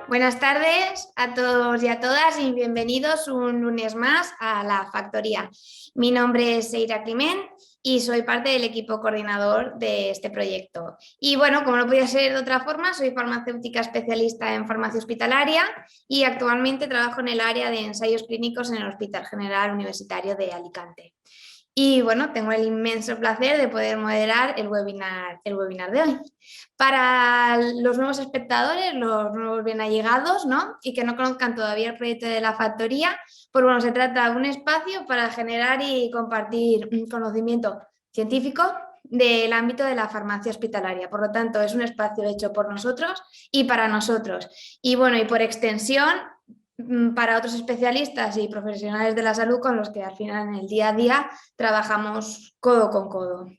Buenas tardes a todos y a todas y bienvenidos un lunes más a La Factoría. Mi nombre es Seira Climent y soy parte del equipo coordinador de este proyecto. Y bueno, como no podía ser de otra forma, soy farmacéutica especialista en farmacia hospitalaria y actualmente trabajo en el área de ensayos clínicos en el Hospital General Universitario de Alicante. Y bueno, tengo el inmenso placer de poder moderar el webinar de hoy. Para los nuevos espectadores, los nuevos bien allegados, ¿no? Y que no conozcan todavía el proyecto de la factoría, pues bueno, se trata de un espacio para generar y compartir conocimiento científico del ámbito de la farmacia hospitalaria. Por lo tanto, es un espacio hecho por nosotros y para nosotros. Y bueno, y por extensión, para otros especialistas y profesionales de la salud con los que al final en el día a día trabajamos codo con codo.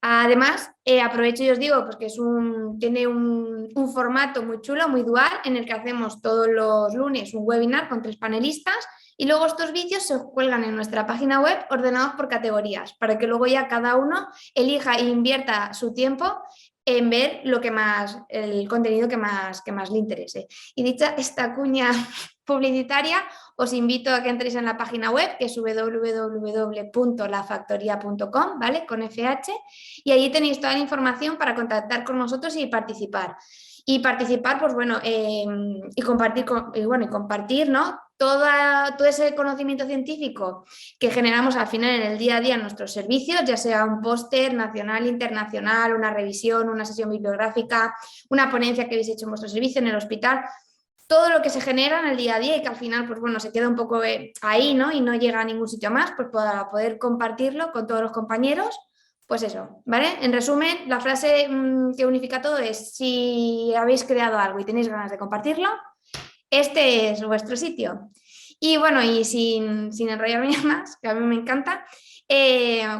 Además, aprovecho y os digo porque tiene un formato muy chulo, muy dual, en el que hacemos todos los lunes un webinar con 3 panelistas y luego estos vídeos se cuelgan en nuestra página web ordenados por categorías para que luego ya cada uno elija e invierta su tiempo en ver el contenido que más le interese. Y dicha esta cuña publicitaria, os invito a que entréis en la página web, que es www.lafactoria.com, ¿vale? Con FH, y allí tenéis toda la información para contactar con nosotros y participar. Y participar, pues bueno, y compartir, ¿no? Todo ese conocimiento científico que generamos al final en el día a día en nuestros servicios, ya sea un póster nacional, internacional, una revisión, una sesión bibliográfica, una ponencia que habéis hecho en vuestro servicio en el hospital, todo lo que se genera en el día a día y que al final, pues bueno, se queda un poco ahí, ¿no? Y no llega a ningún sitio más, pues para poder compartirlo con todos los compañeros, pues eso, ¿vale? En resumen, la frase que unifica todo es: si habéis creado algo y tenéis ganas de compartirlo, este es vuestro sitio. Y bueno, y sin enrollarme más, que a mí me encanta,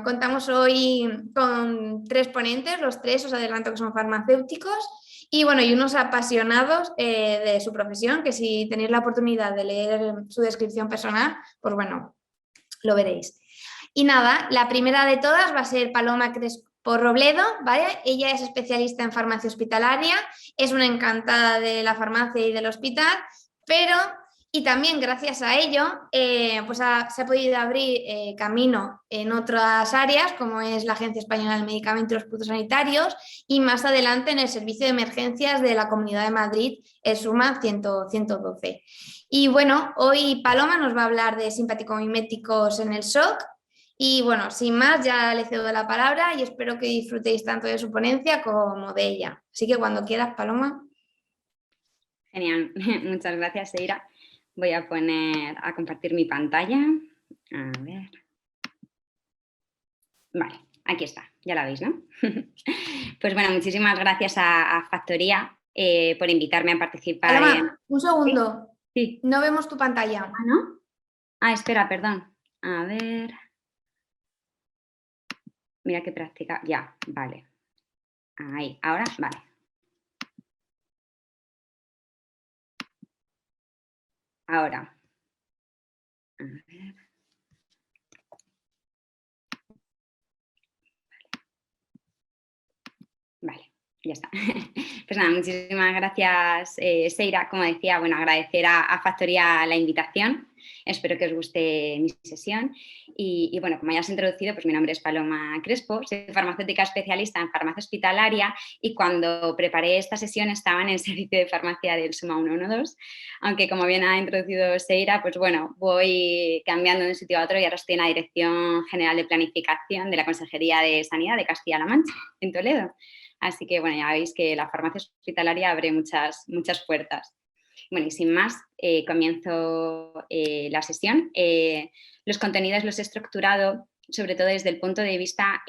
contamos hoy con 3 ponentes, los 3 os adelanto que son farmacéuticos y bueno, y unos apasionados de su profesión, que si tenéis la oportunidad de leer su descripción personal, pues bueno, lo veréis. Y nada, la primera de todas va a ser Paloma Crespo Robledo, ¿vale? Ella es especialista en farmacia hospitalaria, es una encantada de la farmacia y del hospital, pero, y también gracias a ello, pues se ha podido abrir camino en otras áreas, como es la Agencia Española del Medicamento y los Productos Sanitarios, y más adelante en el Servicio de Emergencias de la Comunidad de Madrid, el SUMA 112. Y bueno, hoy Paloma nos va a hablar de simpaticomiméticos en el SOC. Y bueno, sin más, ya le cedo la palabra y espero que disfrutéis tanto de su ponencia como de ella. Así que cuando quieras, Paloma. Genial, muchas gracias, Seira. Voy a compartir mi pantalla. A ver. Vale, aquí está, ya la veis, ¿no? Pues bueno, muchísimas gracias a Factoría por invitarme a participar. Paloma, un segundo. Sí. No vemos tu pantalla. ¿Ah, no? Ah, espera, perdón. A ver. Mira qué práctica. Ya, vale. Ahí, ahora, vale. Ahora. A ver. Vale, ya está. Pues nada, muchísimas gracias, Seira. Como decía, bueno, agradecer a Factoría la invitación. Espero que os guste mi sesión. Y bueno, como ya os he introducido, pues mi nombre es Paloma Crespo, soy farmacéutica especialista en farmacia hospitalaria y cuando preparé esta sesión estaba en el servicio de farmacia del SUMA 112, aunque como bien ha introducido Seira, pues bueno, voy cambiando de un sitio a otro y ahora estoy en la Dirección General de Planificación de la Consejería de Sanidad de Castilla-La Mancha, en Toledo. Así que, bueno, ya veis que la farmacia hospitalaria abre muchas puertas. Bueno, y sin más, comienzo la sesión. Los contenidos los he estructurado sobre todo desde el punto de vista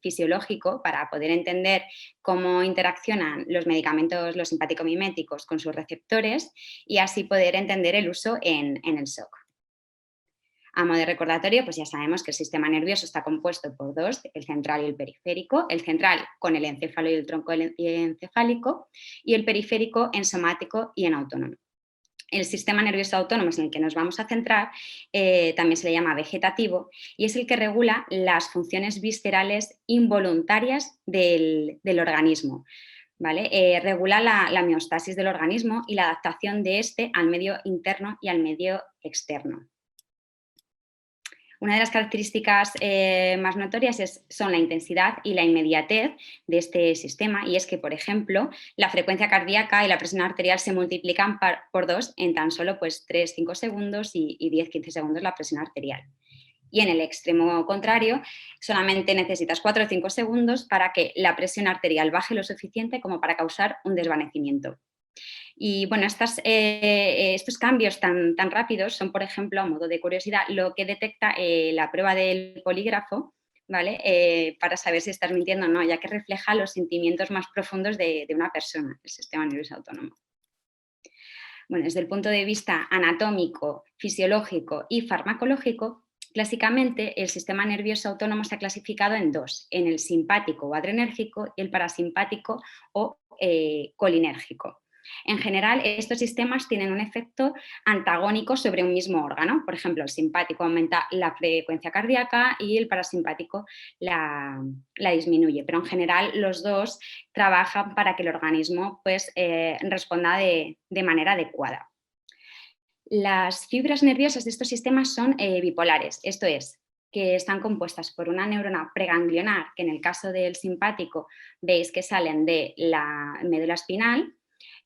fisiológico para poder entender cómo interaccionan los medicamentos, los simpaticomiméticos con sus receptores y así poder entender el uso en el SOC. A modo de recordatorio, pues ya sabemos que el sistema nervioso está compuesto por 2, el central y el periférico, el central con el encéfalo y el tronco encefálico y el periférico en somático y en autónomo. El sistema nervioso autónomo es en el que nos vamos a centrar, también se le llama vegetativo y es el que regula las funciones viscerales involuntarias del organismo. ¿vale? Regula la homeostasis del organismo y la adaptación de este al medio interno y al medio externo. Una de las características más notorias son la intensidad y la inmediatez de este sistema, y es que, por ejemplo, la frecuencia cardíaca y la presión arterial se multiplican por 2 en tan solo pues, 3-5 segundos y 10-15 segundos la presión arterial. Y en el extremo contrario, solamente necesitas 4 o 5 segundos para que la presión arterial baje lo suficiente como para causar un desvanecimiento. Y bueno, estos cambios tan rápidos son, por ejemplo, a modo de curiosidad, lo que detecta la prueba del polígrafo, ¿vale? Para saber si estás mintiendo o no, ya que refleja los sentimientos más profundos de una persona, el sistema nervioso autónomo. Bueno, desde el punto de vista anatómico, fisiológico y farmacológico, clásicamente el sistema nervioso autónomo se ha clasificado en dos, en el simpático o adrenérgico y el parasimpático o colinérgico. En general, estos sistemas tienen un efecto antagónico sobre un mismo órgano. Por ejemplo, el simpático aumenta la frecuencia cardíaca y el parasimpático la disminuye, pero en general los dos trabajan para que el organismo pues, responda de manera adecuada. Las fibras nerviosas de estos sistemas son bipolares, esto es, que están compuestas por una neurona preganglionar, que en el caso del simpático veis que salen de la médula espinal,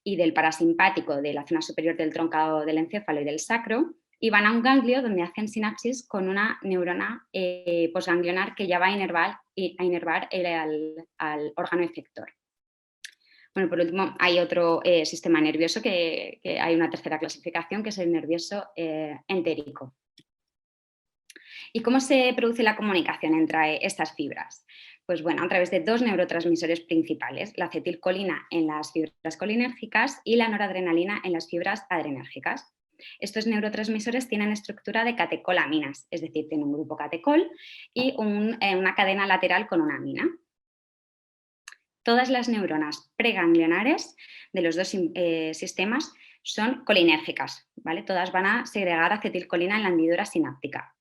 y del parasimpático de la zona superior del troncado del encéfalo y del sacro, y van a un ganglio donde hacen sinapsis con una neurona posganglionar que ya va a inervar al órgano efector. Bueno, por último, hay otro sistema nervioso que hay una tercera clasificación, que es el nervioso entérico. ¿Y cómo se produce la comunicación entre estas fibras? Pues bueno, a través de dos neurotransmisores principales, la acetilcolina en las fibras colinérgicas y la noradrenalina en las fibras adrenérgicas. Estos neurotransmisores tienen estructura de catecolaminas, es decir, tienen un grupo catecol y una cadena lateral con una amina. Todas las neuronas preganglionares de los dos sistemas son colinérgicas, ¿vale? Todas van a segregar acetilcolina en la hendidura sináptica.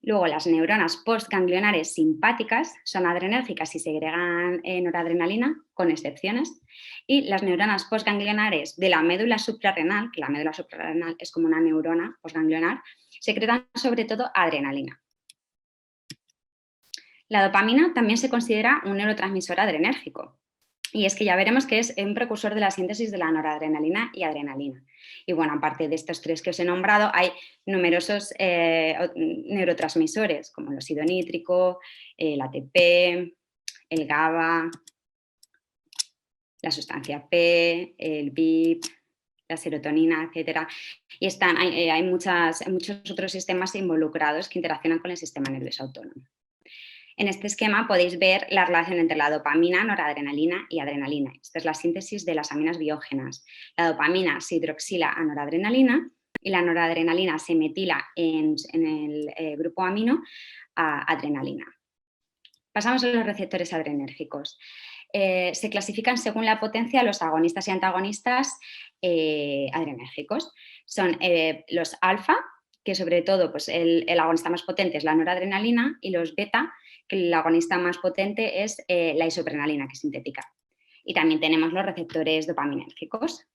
Luego, las neuronas postganglionares simpáticas son adrenérgicas y segregan noradrenalina, con excepciones. Y las neuronas postganglionares de la médula suprarrenal, que la médula suprarrenal es como una neurona postganglionar, secretan sobre todo adrenalina. La dopamina también se considera un neurotransmisor adrenérgico. Y es que ya veremos que es un precursor de la síntesis de la noradrenalina y adrenalina. Y bueno, aparte de estos tres que os he nombrado, hay numerosos neurotransmisores, como el óxido nítrico, el ATP, el GABA, la sustancia P, el BIP, la serotonina, etc. Y hay muchos otros sistemas involucrados que interaccionan con el sistema nervioso autónomo. En este esquema podéis ver la relación entre la dopamina, noradrenalina y adrenalina. Esta es la síntesis de las aminas biógenas. La dopamina se hidroxila a noradrenalina y la noradrenalina se metila en el grupo amino a adrenalina. Pasamos a los receptores adrenérgicos. Se clasifican según la potencia los agonistas y antagonistas adrenérgicos. Son los alfa, que sobre todo pues, el agonista más potente es la noradrenalina, y los beta, que el agonista más potente es la isoprenalina, que es sintética. Y también tenemos los receptores dopaminérgicos.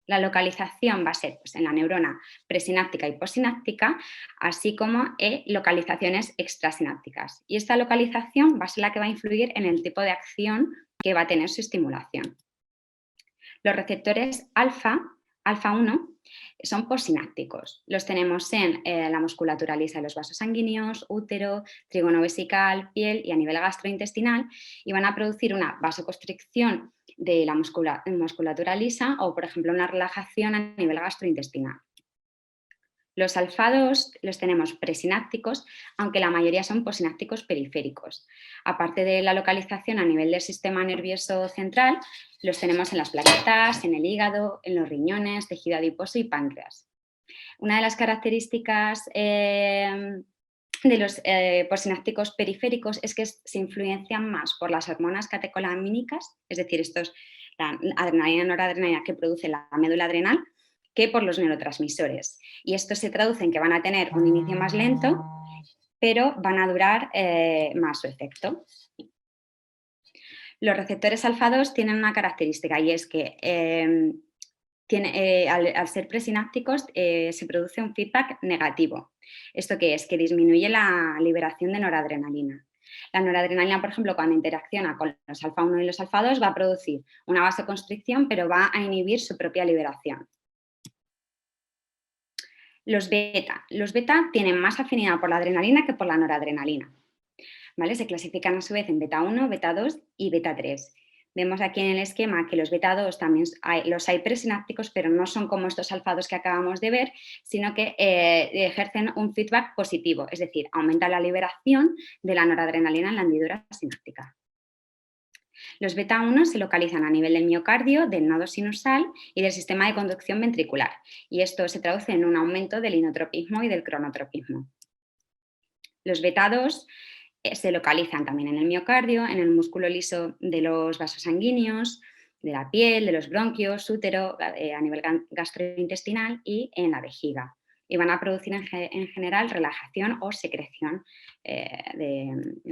La localización va a ser pues, en la neurona presináptica y postsináptica, así como localizaciones extrasinápticas. Y esta localización va a ser la que va a influir en el tipo de acción que va a tener su estimulación. Los receptores alfa 1, son postsinápticos. Los tenemos en la musculatura lisa de los vasos sanguíneos, útero, trígono vesical, piel y a nivel gastrointestinal, y van a producir una vasoconstricción de la musculatura lisa o, por ejemplo, una relajación a nivel gastrointestinal. Los alfa 2 los tenemos presinápticos, aunque la mayoría son postsinápticos periféricos. Aparte de la localización a nivel del sistema nervioso central, los tenemos en las plaquetas, en el hígado, en los riñones, tejido adiposo y páncreas. Una de las características de los postsinápticos periféricos es que se influencian más por las hormonas catecolamínicas, es decir, la adrenalina y noradrenalina que produce la médula adrenal, que por los neurotransmisores. Y esto se traduce en que van a tener un inicio más lento, pero van a durar más su efecto. Los receptores alfa-2 tienen una característica y es que al ser presinápticos se produce un feedback negativo. ¿Esto qué es? Que disminuye la liberación de noradrenalina. La noradrenalina, por ejemplo, cuando interacciona con los alfa-1 y los alfa-2 va a producir una vasoconstricción, pero va a inhibir su propia liberación. Los beta tienen más afinidad por la adrenalina que por la noradrenalina. ¿Vale? Se clasifican a su vez en beta 1, beta 2 y beta 3. Vemos aquí en el esquema que los beta 2 también los hay presinápticos, pero no son como estos alfa-2 que acabamos de ver, sino que ejercen un feedback positivo, es decir, aumenta la liberación de la noradrenalina en la hendidura sináptica. Los beta 1 se localizan a nivel del miocardio, del nodo sinusal y del sistema de conducción ventricular, y esto se traduce en un aumento del inotropismo y del cronotropismo. Los beta 2 se localizan también en el miocardio, en el músculo liso de los vasos sanguíneos, de la piel, de los bronquios, útero, a nivel gastrointestinal y en la vejiga. Y van a producir en general relajación o secreción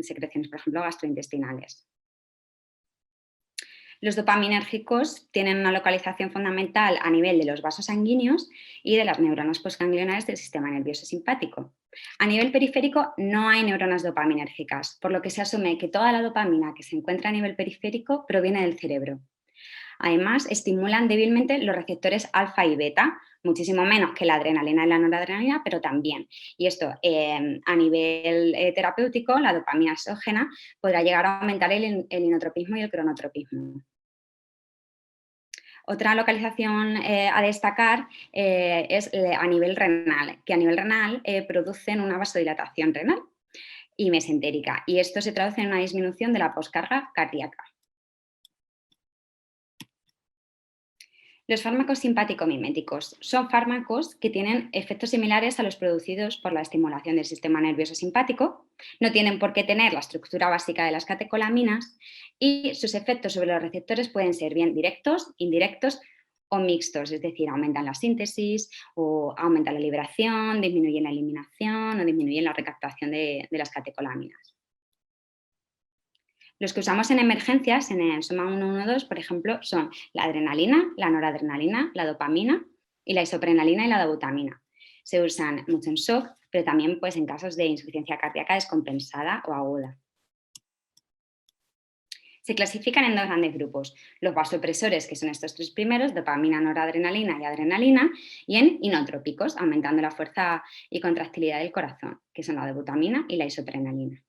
secreciones, por ejemplo, gastrointestinales. Los dopaminérgicos tienen una localización fundamental a nivel de los vasos sanguíneos y de las neuronas postganglionares del sistema nervioso simpático. A nivel periférico no hay neuronas dopaminérgicas, por lo que se asume que toda la dopamina que se encuentra a nivel periférico proviene del cerebro. Además, estimulan débilmente los receptores alfa y beta, muchísimo menos que la adrenalina y la noradrenalina, pero también. Y esto, a nivel terapéutico, la dopamina exógena podrá llegar a aumentar el inotropismo y el cronotropismo. Otra localización a destacar es a nivel renal, que a nivel renal producen una vasodilatación renal y mesentérica, y esto se traduce en una disminución de la poscarga cardíaca. Los fármacos simpático-miméticos son fármacos que tienen efectos similares a los producidos por la estimulación del sistema nervioso simpático, no tienen por qué tener la estructura básica de las catecolaminas y sus efectos sobre los receptores pueden ser bien directos, indirectos o mixtos, es decir, aumentan la síntesis o aumentan la liberación, disminuyen la eliminación o disminuyen la recaptación de las catecolaminas. Los que usamos en emergencias, en el SOMA 112, por ejemplo, son la adrenalina, la noradrenalina, la dopamina y la isoprenalina y la dobutamina. Se usan mucho en shock, pero también pues, en casos de insuficiencia cardíaca descompensada o aguda. Se clasifican en dos grandes grupos, los vasopresores, que son estos tres primeros, dopamina, noradrenalina y adrenalina, y en inotrópicos, aumentando la fuerza y contractilidad del corazón, que son la dobutamina y la isoprenalina.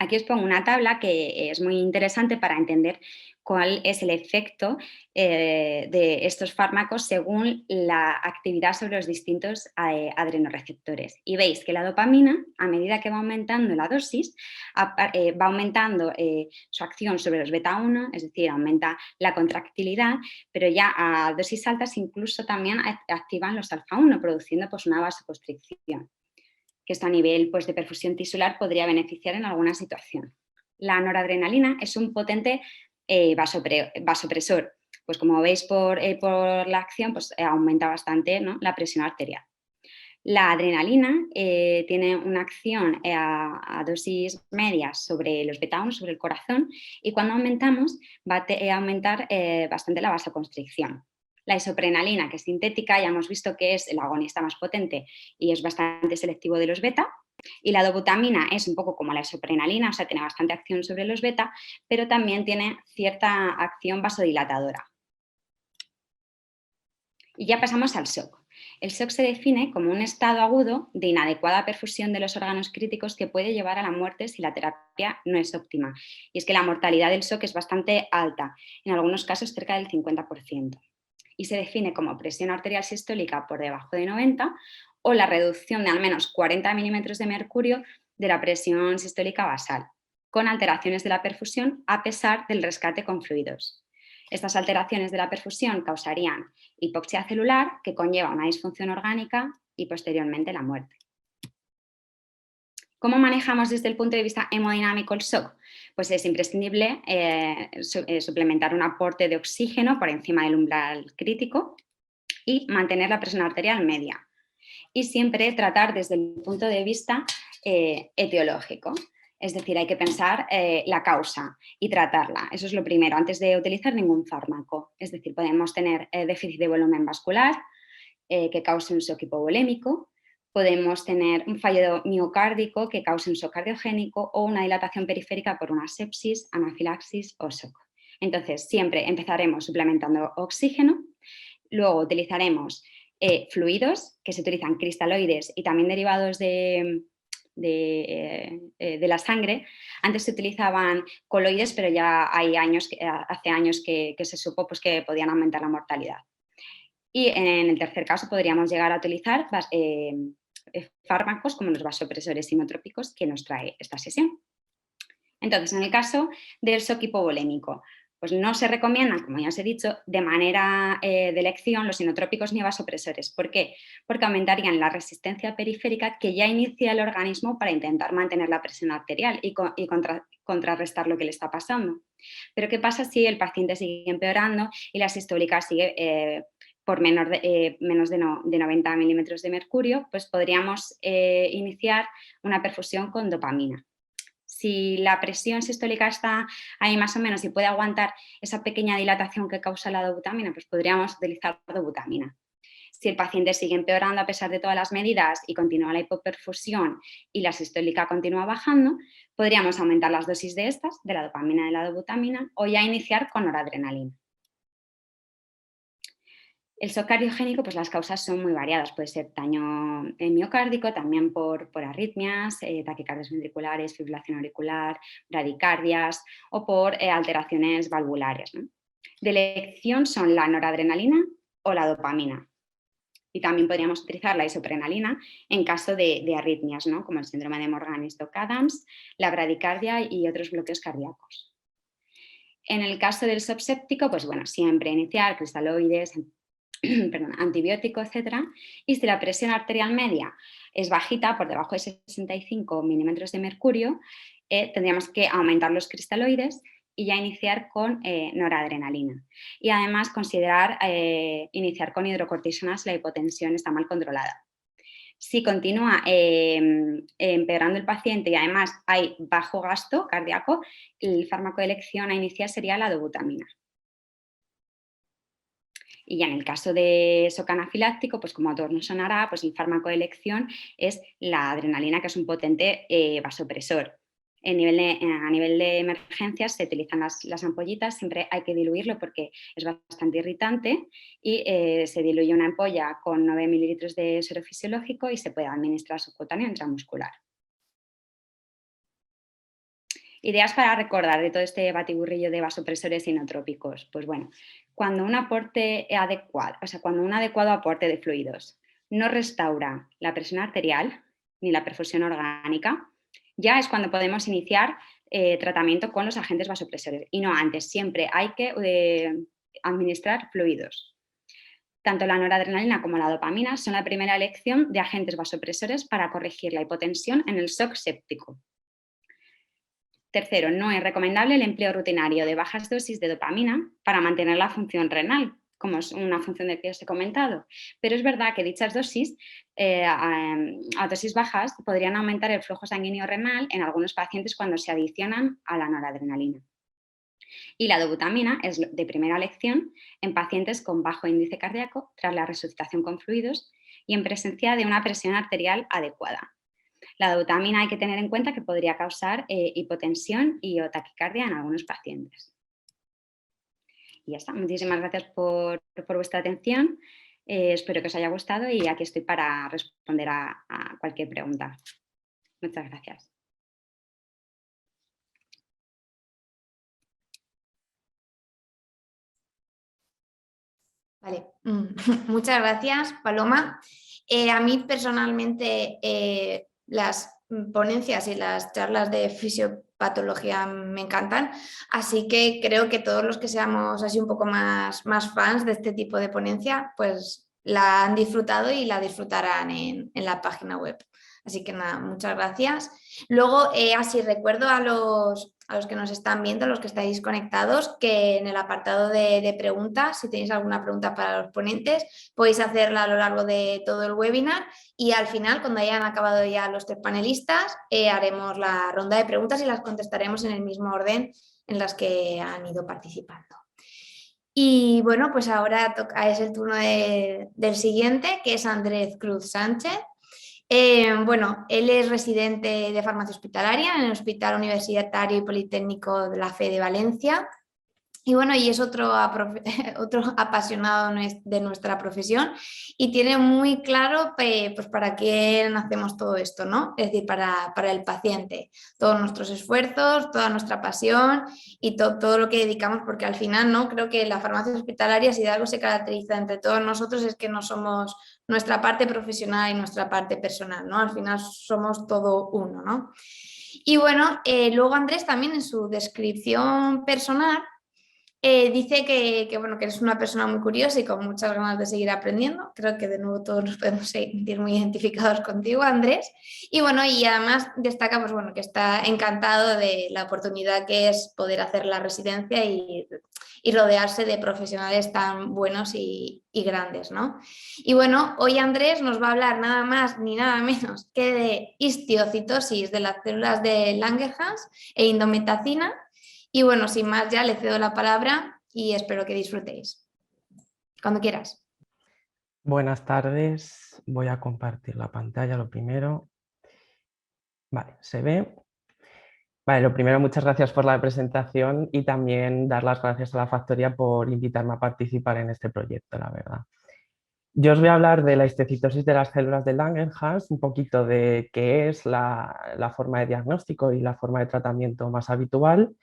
Aquí os pongo una tabla que es muy interesante para entender cuál es el efecto de estos fármacos según la actividad sobre los distintos adrenoreceptores. Y veis que la dopamina, a medida que va aumentando la dosis, va aumentando su acción sobre los beta 1, es decir, aumenta la contractilidad, pero ya a dosis altas incluso también activan los alfa 1, produciendo pues, una vasoconstricción, que esto a nivel pues, de perfusión tisular podría beneficiar en alguna situación. La noradrenalina es un potente vasopresor, pues como veis por la acción pues, aumenta bastante, ¿no?, la presión arterial. La adrenalina tiene una acción a dosis medias sobre los beta 1, sobre el corazón, y cuando aumentamos va a aumentar bastante la vasoconstricción. La isoprenalina, que es sintética, ya hemos visto que es el agonista más potente y es bastante selectivo de los beta. Y la dobutamina es un poco como la isoprenalina, o sea, tiene bastante acción sobre los beta, pero también tiene cierta acción vasodilatadora. Y ya pasamos al shock. El shock se define como un estado agudo de inadecuada perfusión de los órganos críticos que puede llevar a la muerte si la terapia no es óptima. Y es que la mortalidad del shock es bastante alta, en algunos casos cerca del 50%. Y se define como presión arterial sistólica por debajo de 90 o la reducción de al menos 40 milímetros de mercurio de la presión sistólica basal, con alteraciones de la perfusión a pesar del rescate con fluidos. Estas alteraciones de la perfusión causarían hipoxia celular, que conlleva una disfunción orgánica y posteriormente la muerte. ¿Cómo manejamos desde el punto de vista hemodinámico el shock? Pues es imprescindible suplementar un aporte de oxígeno por encima del umbral crítico y mantener la presión arterial media. Y siempre tratar desde el punto de vista etiológico. Es decir, hay que pensar la causa y tratarla. Eso es lo primero, antes de utilizar ningún fármaco. Es decir, podemos tener déficit de volumen vascular que cause un shock hipovolémico, podemos tener un fallo miocárdico que cause un shock cardiogénico o una dilatación periférica por una sepsis, anafilaxis o shock. Entonces, siempre empezaremos suplementando oxígeno, luego utilizaremos fluidos, que se utilizan cristaloides y también derivados de la sangre. Antes se utilizaban coloides, pero ya hay hace años que se supo pues, que podían aumentar la mortalidad. Y en el tercer caso podríamos llegar a utilizar fármacos como los vasopresores inotrópicos que nos trae esta sesión. Entonces, en el caso del shock hipovolémico, pues no se recomiendan, como ya os he dicho, de manera de elección los inotrópicos ni vasopresores. ¿Por qué? Porque aumentarían la resistencia periférica que ya inicia el organismo para intentar mantener la presión arterial y contrarrestar lo que le está pasando. Pero ¿qué pasa si el paciente sigue empeorando y la sistólica sigue por menos de 90 milímetros de mercurio? Pues podríamos iniciar una perfusión con dopamina. Si la presión sistólica está ahí más o menos y puede aguantar esa pequeña dilatación que causa la dobutamina, pues podríamos utilizar dobutamina. Si el paciente sigue empeorando a pesar de todas las medidas y continúa la hipoperfusión y la sistólica continúa bajando, podríamos aumentar las dosis de estas, de la dopamina y de la dobutamina, o ya iniciar con noradrenalina. El shock cardiogénico, pues las causas son muy variadas. Puede ser daño miocárdico, también por arritmias, taquicardias ventriculares, fibrilación auricular, bradicardias o por alteraciones valvulares, ¿no? De elección son la noradrenalina o la dopamina. Y también podríamos utilizar la isoprenalina en caso de arritmias, ¿no? Como el síndrome de Morgan-Stokes-Adams, la bradicardia y otros bloqueos cardíacos. En el caso del shock séptico, pues bueno, siempre iniciar cristaloides, antibiótico, etcétera. Y si la presión arterial media es bajita, por debajo de 65 milímetros de mercurio, tendríamos que aumentar los cristaloides y ya iniciar con noradrenalina. Y además considerar iniciar con hidrocortisona si la hipotensión está mal controlada. Si continúa empeorando el paciente y además hay bajo gasto cardíaco, el fármaco de elección a iniciar sería la dobutamina. Y ya en el caso de shock anafiláctico, pues como a todos nos sonará, pues el fármaco de elección es la adrenalina, que es un potente vasopresor. A nivel de emergencias se utilizan las ampollitas, siempre hay que diluirlo porque es bastante irritante y se diluye una ampolla con 9 mililitros de suero fisiológico y se puede administrar subcutáneo intramuscular. Ideas para recordar de todo este batiburrillo de vasopresores inotrópicos. Pues bueno, cuando un adecuado aporte de fluidos no restaura la presión arterial ni la perfusión orgánica, ya es cuando podemos iniciar tratamiento con los agentes vasopresores y no antes. Siempre hay que administrar fluidos. Tanto la noradrenalina como la dopamina son la primera elección de agentes vasopresores para corregir la hipotensión en el shock séptico. Tercero, no es recomendable el empleo rutinario de bajas dosis de dopamina para mantener la función renal, como es una función de que os he comentado. Pero es verdad que dichas dosis, a dosis bajas, podrían aumentar el flujo sanguíneo renal en algunos pacientes cuando se adicionan a la noradrenalina. Y la dobutamina es de primera elección en pacientes con bajo índice cardíaco tras la resucitación con fluidos y en presencia de una presión arterial adecuada. La dobutamina hay que tener en cuenta que podría causar hipotensión y o taquicardia en algunos pacientes. Y ya está. Muchísimas gracias por vuestra atención. Espero que os haya gustado y aquí estoy para responder a cualquier pregunta. Muchas gracias. Vale, muchas gracias, Paloma. A mí personalmente las ponencias y las charlas de fisiopatología me encantan, así que creo que todos los que seamos así un poco más fans de este tipo de ponencia, pues la han disfrutado y la disfrutarán en la página web. Así que nada, muchas gracias. Luego, así recuerdo a los que nos están viendo, a los que estáis conectados, que en el apartado de preguntas, si tenéis alguna pregunta para los ponentes, podéis hacerla a lo largo de todo el webinar y al final, cuando hayan acabado ya los 3 panelistas, haremos la ronda de preguntas y las contestaremos en el mismo orden en las que han ido participando. Y bueno, pues ahora es el turno del siguiente, que es Andrés Cruz Sánchez. Bueno, él es residente de farmacia hospitalaria en el Hospital Universitario y Politécnico de la Fe de Valencia. Y bueno, y es otro apasionado de nuestra profesión y tiene muy claro pues para qué hacemos todo esto, ¿no? Es decir, para el paciente, todos nuestros esfuerzos, toda nuestra pasión y todo lo que dedicamos, porque al final, ¿no? Creo que la farmacia hospitalaria, si de algo se caracteriza entre todos nosotros, es que no somos nuestra parte profesional y nuestra parte personal, ¿no? Al final somos todo uno, ¿no? Y bueno, luego Andrés también en su descripción personal dice bueno, que eres una persona muy curiosa y con muchas ganas de seguir aprendiendo. Creo que de nuevo todos nos podemos sentir muy identificados contigo, Andrés. Y bueno, y además destaca pues, bueno, que está encantado de la oportunidad que es poder hacer la residencia y rodearse de profesionales tan buenos y grandes, ¿no? Y bueno, hoy Andrés nos va a hablar nada más ni nada menos que de histiocitosis de las células de Langerhans e indometacina. Y bueno, sin más ya le cedo la palabra y espero que disfrutéis. Cuando quieras. Buenas tardes, voy a compartir la pantalla lo primero. Vale, se ve. Vale, lo primero, muchas gracias por la presentación y también dar las gracias a la factoría por invitarme a participar en este proyecto, la verdad. Yo os voy a hablar de la histocitosis de las células de Langerhans, un poquito de qué es la forma de diagnóstico y la forma de tratamiento más habitual,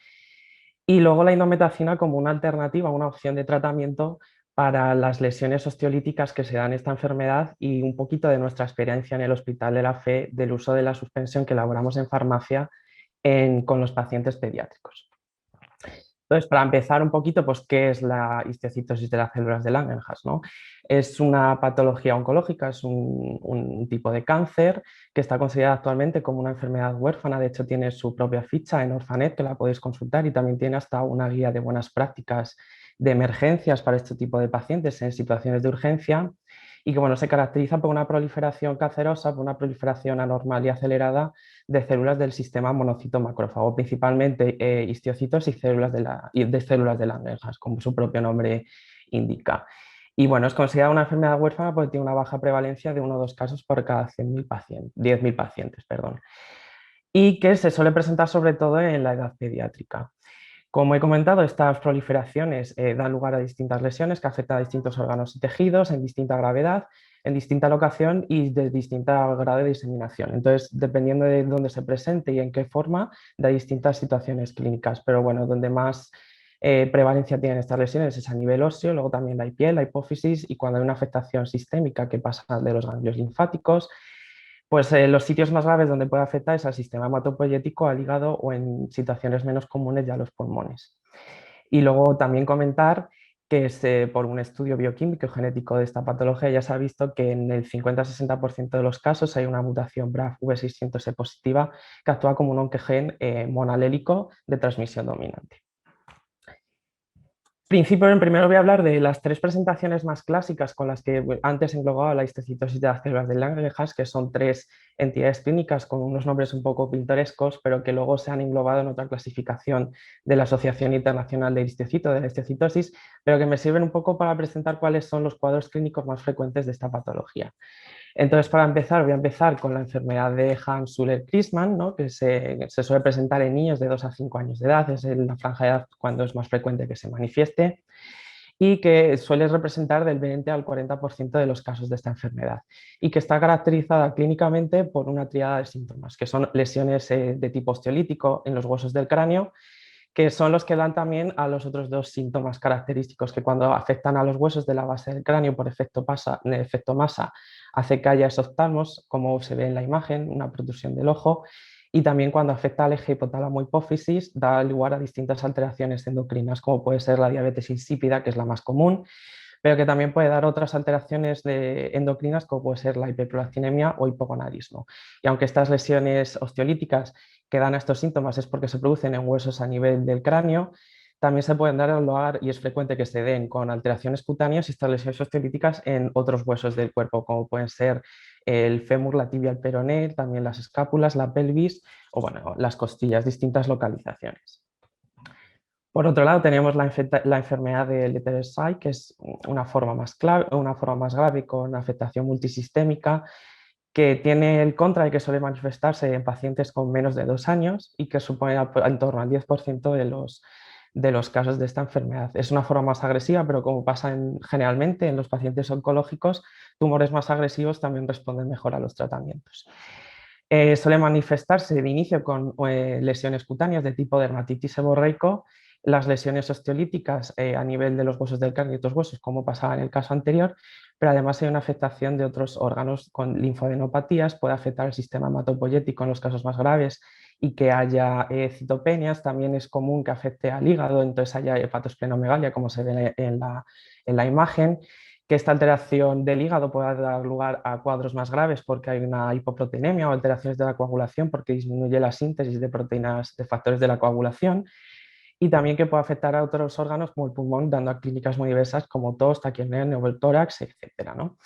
y luego la indometacina como una alternativa, una opción de tratamiento para las lesiones osteolíticas que se dan en esta enfermedad y un poquito de nuestra experiencia en el Hospital de la Fe del uso de la suspensión que elaboramos en farmacia con los pacientes pediátricos. Entonces, para empezar un poquito, pues, ¿qué es la histocitosis de las células de Langerhans, ¿no? Es una patología oncológica, es un tipo de cáncer que está considerada actualmente como una enfermedad huérfana. De hecho, tiene su propia ficha en Orphanet, que la podéis consultar, y también tiene hasta una guía de buenas prácticas de emergencias para este tipo de pacientes en situaciones de urgencia, y que bueno, se caracteriza por una proliferación cancerosa, por una proliferación anormal y acelerada de células del sistema monocito macrófago, principalmente histiocitos y de células de Langerhans, como su propio nombre indica. Y bueno, es considerada una enfermedad huérfana porque tiene una baja prevalencia de 1 o 2 casos por cada 10.000 pacientes. Y que se suele presentar sobre todo en la edad pediátrica. Como he comentado, estas proliferaciones dan lugar a distintas lesiones que afectan a distintos órganos y tejidos en distinta gravedad, en distinta locación y de distinto grado de diseminación. Entonces, dependiendo de dónde se presente y en qué forma, da distintas situaciones clínicas. Pero bueno, donde más prevalencia tienen estas lesiones es a nivel óseo, luego también la piel, la hipófisis, y cuando hay una afectación sistémica que pasa de los ganglios linfáticos, pues los sitios más graves donde puede afectar es al sistema hematopoyético, al hígado o en situaciones menos comunes ya a los pulmones. Y luego también comentar que por un estudio bioquímico y genético de esta patología ya se ha visto que en el 50-60% de los casos hay una mutación BRAF V600E positiva que actúa como un oncogén monalélico de transmisión dominante. En primero voy a hablar de las 3 presentaciones más clásicas con las que antes englobaba la histocitosis de las células de Langerhans, que son 3 entidades clínicas con unos nombres un poco pintorescos, pero que luego se han englobado en otra clasificación de la Asociación Internacional de Histocito, de la histocitosis, pero que me sirven un poco para presentar cuáles son los cuadros clínicos más frecuentes de esta patología. Entonces, para empezar, voy a empezar con la enfermedad de Hans-Suller-Christmann, ¿no? Que se suele presentar en niños de 2 a 5 años de edad, es en la franja de edad cuando es más frecuente que se manifieste, y que suele representar del 20 al 40% de los casos de esta enfermedad, y que está caracterizada clínicamente por una tríada de síntomas, que son lesiones de tipo osteolítico en los huesos del cráneo, que son los que dan también a los otros 2 síntomas característicos, que cuando afectan a los huesos de la base del cráneo por efecto masa, hace que haya exoftalmos, como se ve en la imagen, una protrusión del ojo, y también cuando afecta al eje hipotálamo-hipófisis da lugar a distintas alteraciones endocrinas, como puede ser la diabetes insípida, que es la más común, pero que también puede dar otras alteraciones endocrinas como puede ser la hiperprolactinemia o hipogonadismo. Y aunque estas lesiones osteolíticas que dan estos síntomas es porque se producen en huesos a nivel del cráneo, también se pueden dar al lugar, y es frecuente que se den con alteraciones cutáneas y estas lesiones osteolíticas en otros huesos del cuerpo, como pueden ser el fémur, la tibia, el peroné, también las escápulas, la pelvis o bueno, las costillas, distintas localizaciones. Por otro lado, tenemos la enfermedad de Letter-Stye, que es una forma más grave con afectación multisistémica, que tiene el contra de que suele manifestarse en pacientes con menos de 2 años y que supone en torno al 10% de los casos de esta enfermedad. Es una forma más agresiva, pero como pasa generalmente en los pacientes oncológicos, tumores más agresivos también responden mejor a los tratamientos. Suele manifestarse de inicio con lesiones cutáneas de tipo dermatitis seborreico, las lesiones osteolíticas a nivel de los huesos del cráneo y otros huesos, como pasaba en el caso anterior, pero además hay una afectación de otros órganos con linfadenopatías, puede afectar el sistema hematopoyético en los casos más graves y que haya citopenias. También es común que afecte al hígado, entonces haya hepatosplenomegalia, como se ve en la imagen, que esta alteración del hígado pueda dar lugar a cuadros más graves porque hay una hipoproteinemia o alteraciones de la coagulación porque disminuye la síntesis de proteínas de factores de la coagulación, y también que puede afectar a otros órganos como el pulmón, dando a clínicas muy diversas como tos, taquiapnea, neumotórax, etc., ¿no?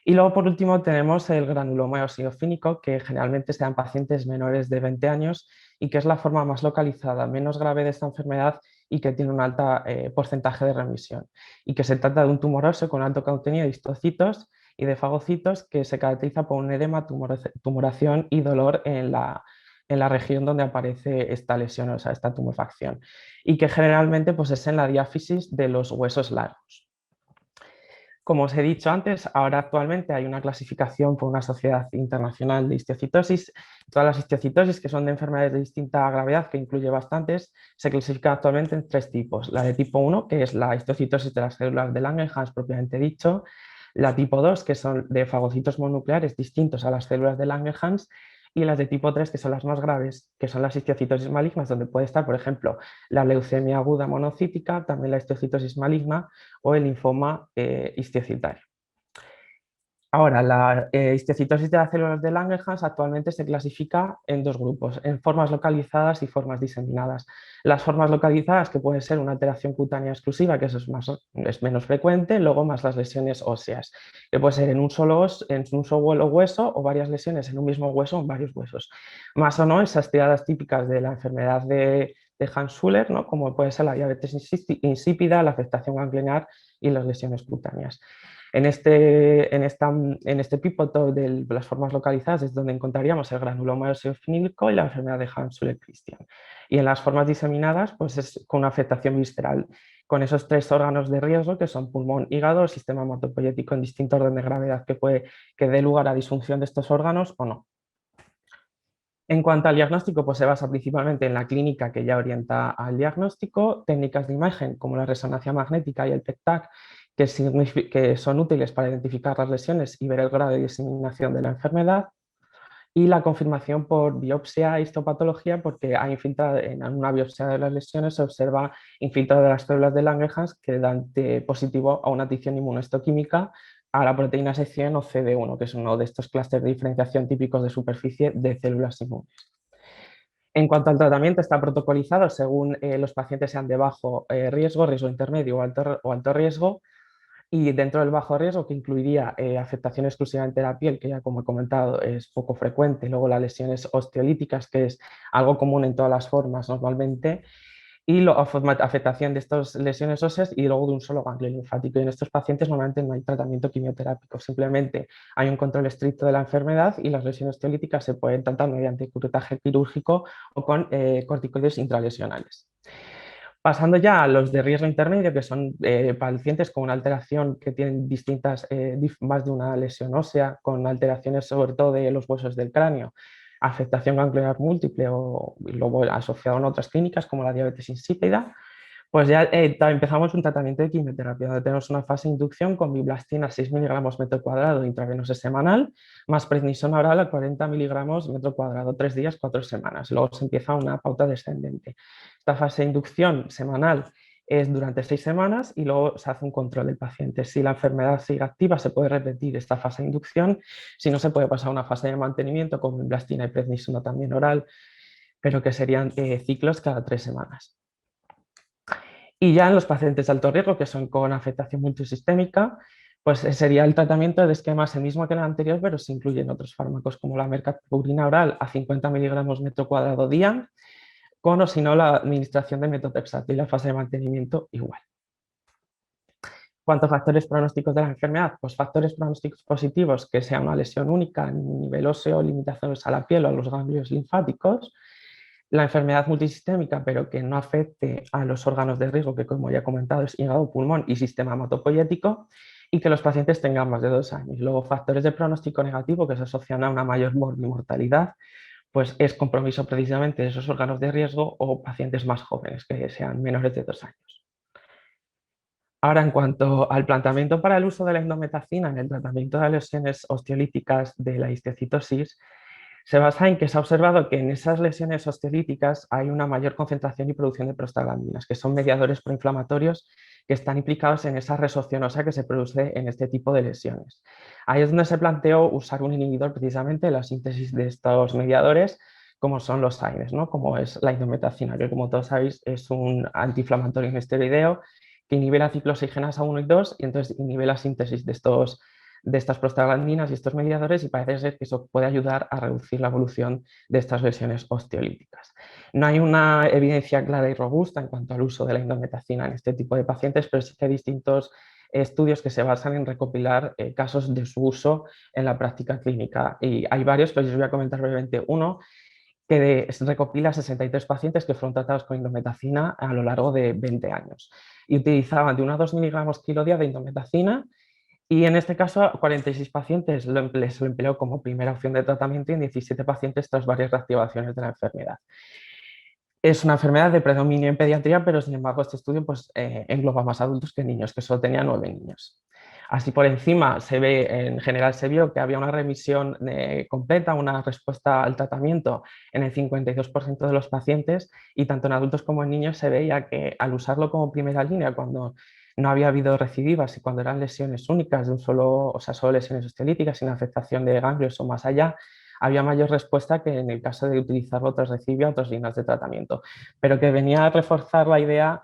Y luego, por último, tenemos el granuloma eosinofílico, que generalmente se da en pacientes menores de 20 años y que es la forma más localizada, menos grave de esta enfermedad y que tiene un alto porcentaje de remisión. Y que se trata de un tumor óseo con alto contenido de histocitos y de fagocitos que se caracteriza por un edema, tumoración y dolor en la región donde aparece esta lesión, o sea, esta tumefacción. Y que generalmente pues, es en la diáfisis de los huesos largos. Como os he dicho antes, ahora actualmente hay una clasificación por una sociedad internacional de histiocytosis. Todas las histiocytosis, que son de enfermedades de distinta gravedad, que incluye bastantes, se clasifican actualmente en 3 tipos. La de tipo 1, que es la histiocytosis de las células de Langerhans propiamente dicho. La tipo 2, que son de fagocitos mononucleares distintos a las células de Langerhans. Y las de tipo 3, que son las más graves, que son las histiocytosis malignas, donde puede estar, por ejemplo, la leucemia aguda monocítica, también la histiocytosis maligna o el linfoma histiocytario. Ahora, la histiocytosis de las células de Langerhans actualmente se clasifica en 2 grupos, en formas localizadas y formas diseminadas. Las formas localizadas, que pueden ser una alteración cutánea exclusiva, que eso es menos frecuente, luego más las lesiones óseas, que puede ser en un solo hueso o varias lesiones en un mismo hueso o en varios huesos. Más o no esas tiradas típicas de la enfermedad de Hans-Schüller, ¿no? Como puede ser la diabetes insípida, la afectación ganglionar y las lesiones cutáneas. En este pípoto de las formas localizadas es donde encontraríamos el granuloma eosinofílico y la enfermedad de Hans-Schüller-Christian. Y en las formas diseminadas, pues es con una afectación visceral, con esos 3 órganos de riesgo que son pulmón, hígado, el sistema hematopoyético en distinto orden de gravedad que dé lugar a disfunción de estos órganos o no. En cuanto al diagnóstico, pues se basa principalmente en la clínica que ya orienta al diagnóstico, técnicas de imagen como la resonancia magnética y el PET-TAC, que son útiles para identificar las lesiones y ver el grado de diseminación de la enfermedad, y la confirmación por biopsia e histopatología, porque hay en una biopsia de las lesiones se observa infiltrado de las células de Langerhans que dan positivo a una adición inmunohistoquímica a la proteína C100 o CD1, que es uno de estos clústeres de diferenciación típicos de superficie de células inmunes. En cuanto al tratamiento, está protocolizado según los pacientes sean de bajo riesgo, riesgo intermedio o alto riesgo, y dentro del bajo riesgo, que incluiría afectación exclusivamente de la piel, que ya como he comentado es poco frecuente, luego las lesiones osteolíticas, que es algo común en todas las formas normalmente, y la afectación de estas lesiones óseas y luego de un solo ganglio linfático. Y en estos pacientes normalmente no hay tratamiento quimioterápico, simplemente hay un control estricto de la enfermedad y las lesiones osteolíticas se pueden tratar mediante curetaje quirúrgico o con corticoides intralesionales. Pasando ya a los de riesgo intermedio, que son pacientes con una alteración que tienen más de una lesión ósea, con alteraciones sobre todo de los huesos del cráneo, afectación ganglionar múltiple o luego asociado a otras clínicas como la diabetes insípida, pues ya empezamos un tratamiento de quimioterapia, donde tenemos una fase de inducción con biblastina 6 miligramos metro cuadrado intravenoso semanal, más prednisona oral a 40 miligramos metro cuadrado, 3 días, 4 semanas. Luego se empieza una pauta descendente. Esta fase de inducción semanal es durante 6 semanas y luego se hace un control del paciente. Si la enfermedad sigue activa, se puede repetir esta fase de inducción, si no, se puede pasar a una fase de mantenimiento con blastina y prednisona también oral, pero que serían ciclos cada 3 semanas. Y ya en los pacientes de alto riesgo, que son con afectación multisistémica, pues sería el tratamiento de esquema el mismo que el anterior, pero se incluyen otros fármacos como la mercapurina oral a 50 miligramos metro cuadrado día, con o si no la administración de metotrexato y la fase de mantenimiento igual. ¿Cuántos factores pronósticos de la enfermedad? Pues factores pronósticos positivos, que sea una lesión única en nivel óseo, limitaciones a la piel o a los ganglios linfáticos, la enfermedad multisistémica, pero que no afecte a los órganos de riesgo, que como ya he comentado es hígado, pulmón y sistema hematopoyético, y que los pacientes tengan más de 2 años. Luego, factores de pronóstico negativo que se asocian a una mayor mortalidad, pues es compromiso precisamente de esos órganos de riesgo o pacientes más jóvenes, que sean menores de 2 años. Ahora, en cuanto al planteamiento para el uso de la indometacina en el tratamiento de lesiones osteolíticas de la histiocytosis, se basa en que se ha observado que en esas lesiones osteolíticas hay una mayor concentración y producción de prostaglandinas, que son mediadores proinflamatorios que están implicados en esa resorción ósea que se produce en este tipo de lesiones. Ahí es donde se planteó usar un inhibidor precisamente de la síntesis de estos mediadores, como son los AINES, ¿no? Como es la indometacina, que como todos sabéis es un antiinflamatorio no esteroideo que inhibe la ciclooxigenasa 1 y 2 y entonces inhibe la síntesis de estas prostaglandinas y estos mediadores, y parece ser que eso puede ayudar a reducir la evolución de estas lesiones osteolíticas. No hay una evidencia clara y robusta en cuanto al uso de la indometacina en este tipo de pacientes, pero sí que hay distintos estudios que se basan en recopilar casos de su uso en la práctica clínica. Y hay varios, pero yo os voy a comentar brevemente uno que recopila 63 pacientes que fueron tratados con indometacina a lo largo de 20 años y utilizaban de 1 a 2 miligramos kilo día de indometacina, y en este caso a 46 pacientes se lo empleó como primera opción de tratamiento y en 17 pacientes tras varias reactivaciones de la enfermedad. Es una enfermedad de predominio en pediatría, pero sin embargo este estudio pues, engloba más adultos que niños, que solo tenía 9 niños. Así por encima se ve, en general se vio que había una remisión completa, una respuesta al tratamiento en el 52% de los pacientes, y tanto en adultos como en niños se veía que al usarlo como primera línea, cuando no había habido recidivas y cuando eran lesiones únicas de un solo, o sea, solo lesiones osteolíticas sin afectación de ganglios o más allá, había mayor respuesta que en el caso de utilizarlo tras recibir otras líneas de tratamiento, pero que venía a reforzar la idea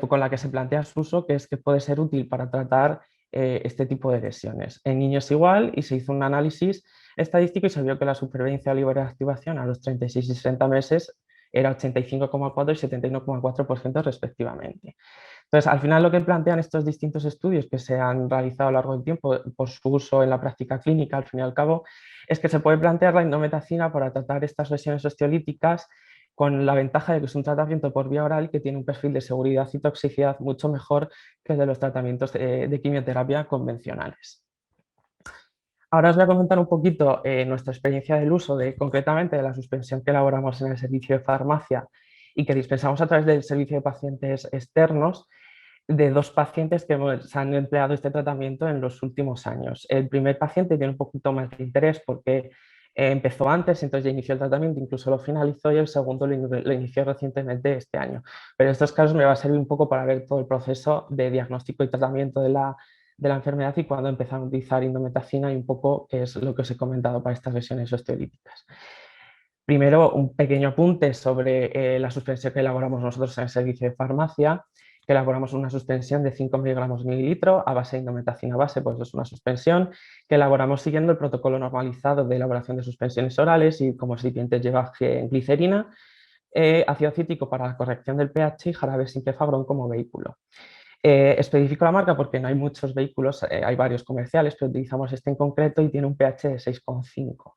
con la que se plantea su uso, que es que puede ser útil para tratar este tipo de lesiones. En niños igual, y se hizo un análisis estadístico y se vio que la supervivencia libre de activación a los 36 y 60 meses era 85,4 y 71,4% respectivamente. Entonces, al final lo que plantean estos distintos estudios que se han realizado a lo largo del tiempo por su uso en la práctica clínica, al fin y al cabo, es que se puede plantear la indometacina para tratar estas lesiones osteolíticas con la ventaja de que es un tratamiento por vía oral que tiene un perfil de seguridad y toxicidad mucho mejor que el de los tratamientos de quimioterapia convencionales. Ahora os voy a comentar un poquito nuestra experiencia del uso concretamente de la suspensión que elaboramos en el servicio de farmacia y que dispensamos a través del servicio de pacientes externos, de 2 pacientes que se han empleado este tratamiento en los últimos años. El primer paciente tiene un poquito más de interés porque empezó antes, entonces ya inició el tratamiento, incluso lo finalizó, y el segundo lo inició recientemente este año. Pero en estos casos me va a servir un poco para ver todo el proceso de diagnóstico y tratamiento de la enfermedad y cuando empezaron a utilizar indometacina y un poco qué es lo que os he comentado para estas lesiones osteolíticas. Primero, un pequeño apunte sobre la suspensión que elaboramos nosotros en el servicio de farmacia, que elaboramos una suspensión de 5 miligramos mililitro a base de indometacina base, pues es una suspensión que elaboramos siguiendo el protocolo normalizado de elaboración de suspensiones orales y como recipientes lleva glicerina, ácido cítrico para la corrección del pH y jarabe sin pefagrón como vehículo. Especifico la marca porque no hay muchos vehículos, hay varios comerciales, pero utilizamos este en concreto y tiene un pH de 6,5.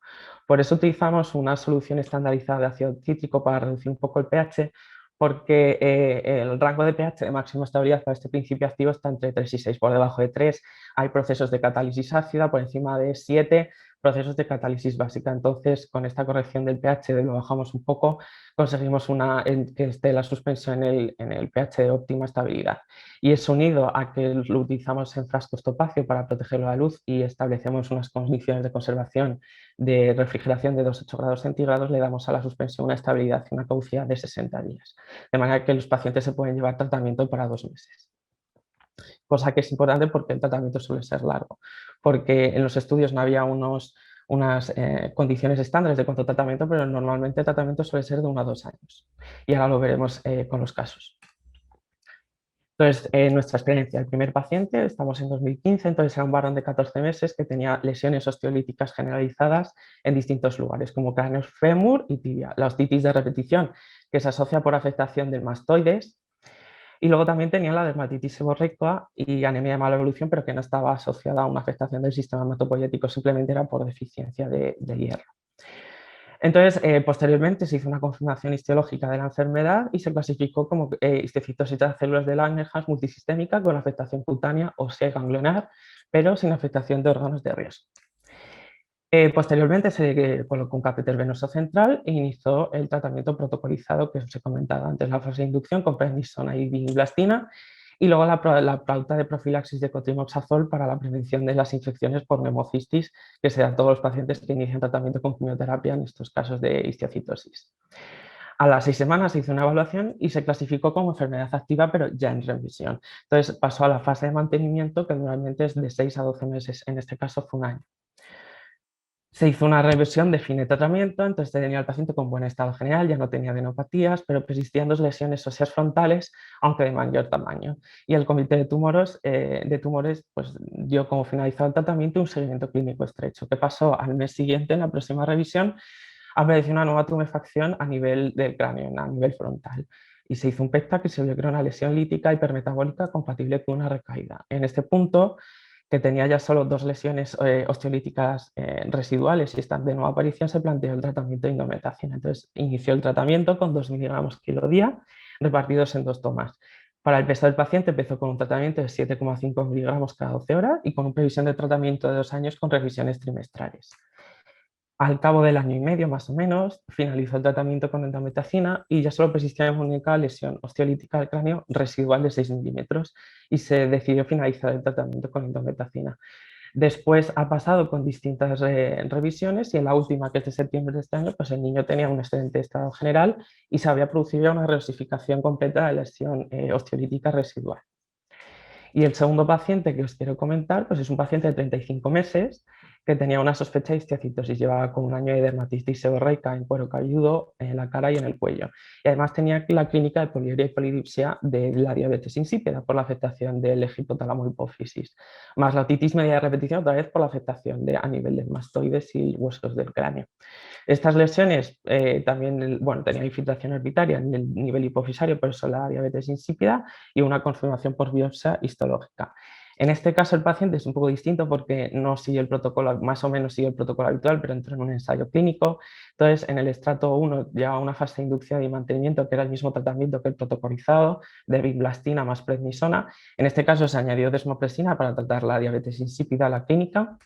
Por eso utilizamos una solución estandarizada de ácido cítrico para reducir un poco el pH, porque el rango de pH de máxima estabilidad para este principio activo está entre 3 y 6. Por debajo de 3 hay procesos de catálisis ácida, por encima de 7 procesos de catálisis básica. Entonces, con esta corrección del pH lo bajamos un poco, conseguimos que esté la suspensión en el pH de óptima estabilidad. Y es unido a que lo utilizamos en frascos topacio para protegerlo de la luz y establecemos unas condiciones de conservación de refrigeración de 2,8 grados centígrados, le damos a la suspensión una estabilidad y una caducidad de 60 días. De manera que los pacientes se pueden llevar tratamiento para 2 meses. Cosa que es importante porque el tratamiento suele ser largo, porque en los estudios no había unas condiciones estándares de cuánto tratamiento, pero normalmente el tratamiento suele ser de 1 a 2 años. Y ahora lo veremos con los casos. Entonces, nuestra experiencia, el primer paciente, estamos en 2015, entonces era un varón de 14 meses que tenía lesiones osteolíticas generalizadas en distintos lugares, como cráneo, fémur y tibia. La ostitis de repetición, que se asocia por afectación del mastoides, y luego también tenía la dermatitis seborreica y anemia de mala evolución, pero que no estaba asociada a una afectación del sistema hematopoyético, simplemente era por deficiencia de hierro. Entonces, posteriormente se hizo una confirmación histológica de la enfermedad y se clasificó como histiocytosis de las células de Langerhans multisistémica con afectación cutánea ósea y ganglionar, pero sin afectación de órganos de riesgo. Posteriormente se colocó un catéter venoso central e inició el tratamiento protocolizado que os he comentado antes, la fase de inducción con prednisona y vinblastina, y luego la pauta de profilaxis de cotrimoxazol para la prevención de las infecciones por neumocistis que se da a todos los pacientes que inician tratamiento con quimioterapia en estos casos de histiocytosis. A las 6 semanas se hizo una evaluación y se clasificó como enfermedad activa, pero ya en remisión. Entonces pasó a la fase de mantenimiento, que normalmente es de 6 a 12 meses, en este caso fue un año. Se hizo una revisión de fin de tratamiento, entonces tenía al paciente con buen estado general, ya no tenía adenopatías, pero persistían 2 lesiones óseas frontales, aunque de mayor tamaño. Y el comité de tumores pues, dio como finalizado el tratamiento un seguimiento clínico estrecho, que pasó al mes siguiente, en la próxima revisión, apareció una nueva tumefacción a nivel del cráneo, a nivel frontal. Y se hizo un PET-TAC y se vio que era una lesión lítica hipermetabólica compatible con una recaída. En este punto, que tenía ya solo 2 lesiones osteolíticas residuales y están de nueva aparición, se planteó el tratamiento de indometacina. Entonces, inició el tratamiento con 2 miligramos kilo día, repartidos en 2 tomas. Para el peso del paciente empezó con un tratamiento de 7,5 miligramos cada 12 horas y con una previsión de tratamiento de 2 años con revisiones trimestrales. Al cabo del año y medio, más o menos, finalizó el tratamiento con endometacina y ya solo persistía una única lesión osteolítica del cráneo residual de 6 milímetros y se decidió finalizar el tratamiento con endometacina. Después ha pasado con distintas revisiones y en la última, que es de septiembre de este año, pues el niño tenía un excelente estado general y se había producido ya una reosificación completa de lesión osteolítica residual. Y el segundo paciente que os quiero comentar pues es un paciente de 35 meses que tenía una sospecha de histiocytosis, llevaba con un año de dermatitis seborreica en cuero cabelludo, en la cara y en el cuello. Y además tenía la clínica de poliuria y polidipsia de la diabetes insípida por la afectación del eje hipotálamo hipófisis, más la otitis media de repetición otra vez por la afectación a nivel de mastoides y huesos del cráneo. Estas lesiones también, tenían infiltración orbitaria en el nivel hipofisario, por eso la diabetes insípida, y una confirmación por biopsia histológica. En este caso el paciente es un poco distinto porque no sigue el protocolo, más o menos sigue el protocolo habitual, pero entró en un ensayo clínico. Entonces, en el estrato 1 lleva una fase de inducción y mantenimiento, que era el mismo tratamiento que el protocolizado, de vinblastina más prednisona. En este caso se añadió desmopresina para tratar la diabetes insípida a la clínica.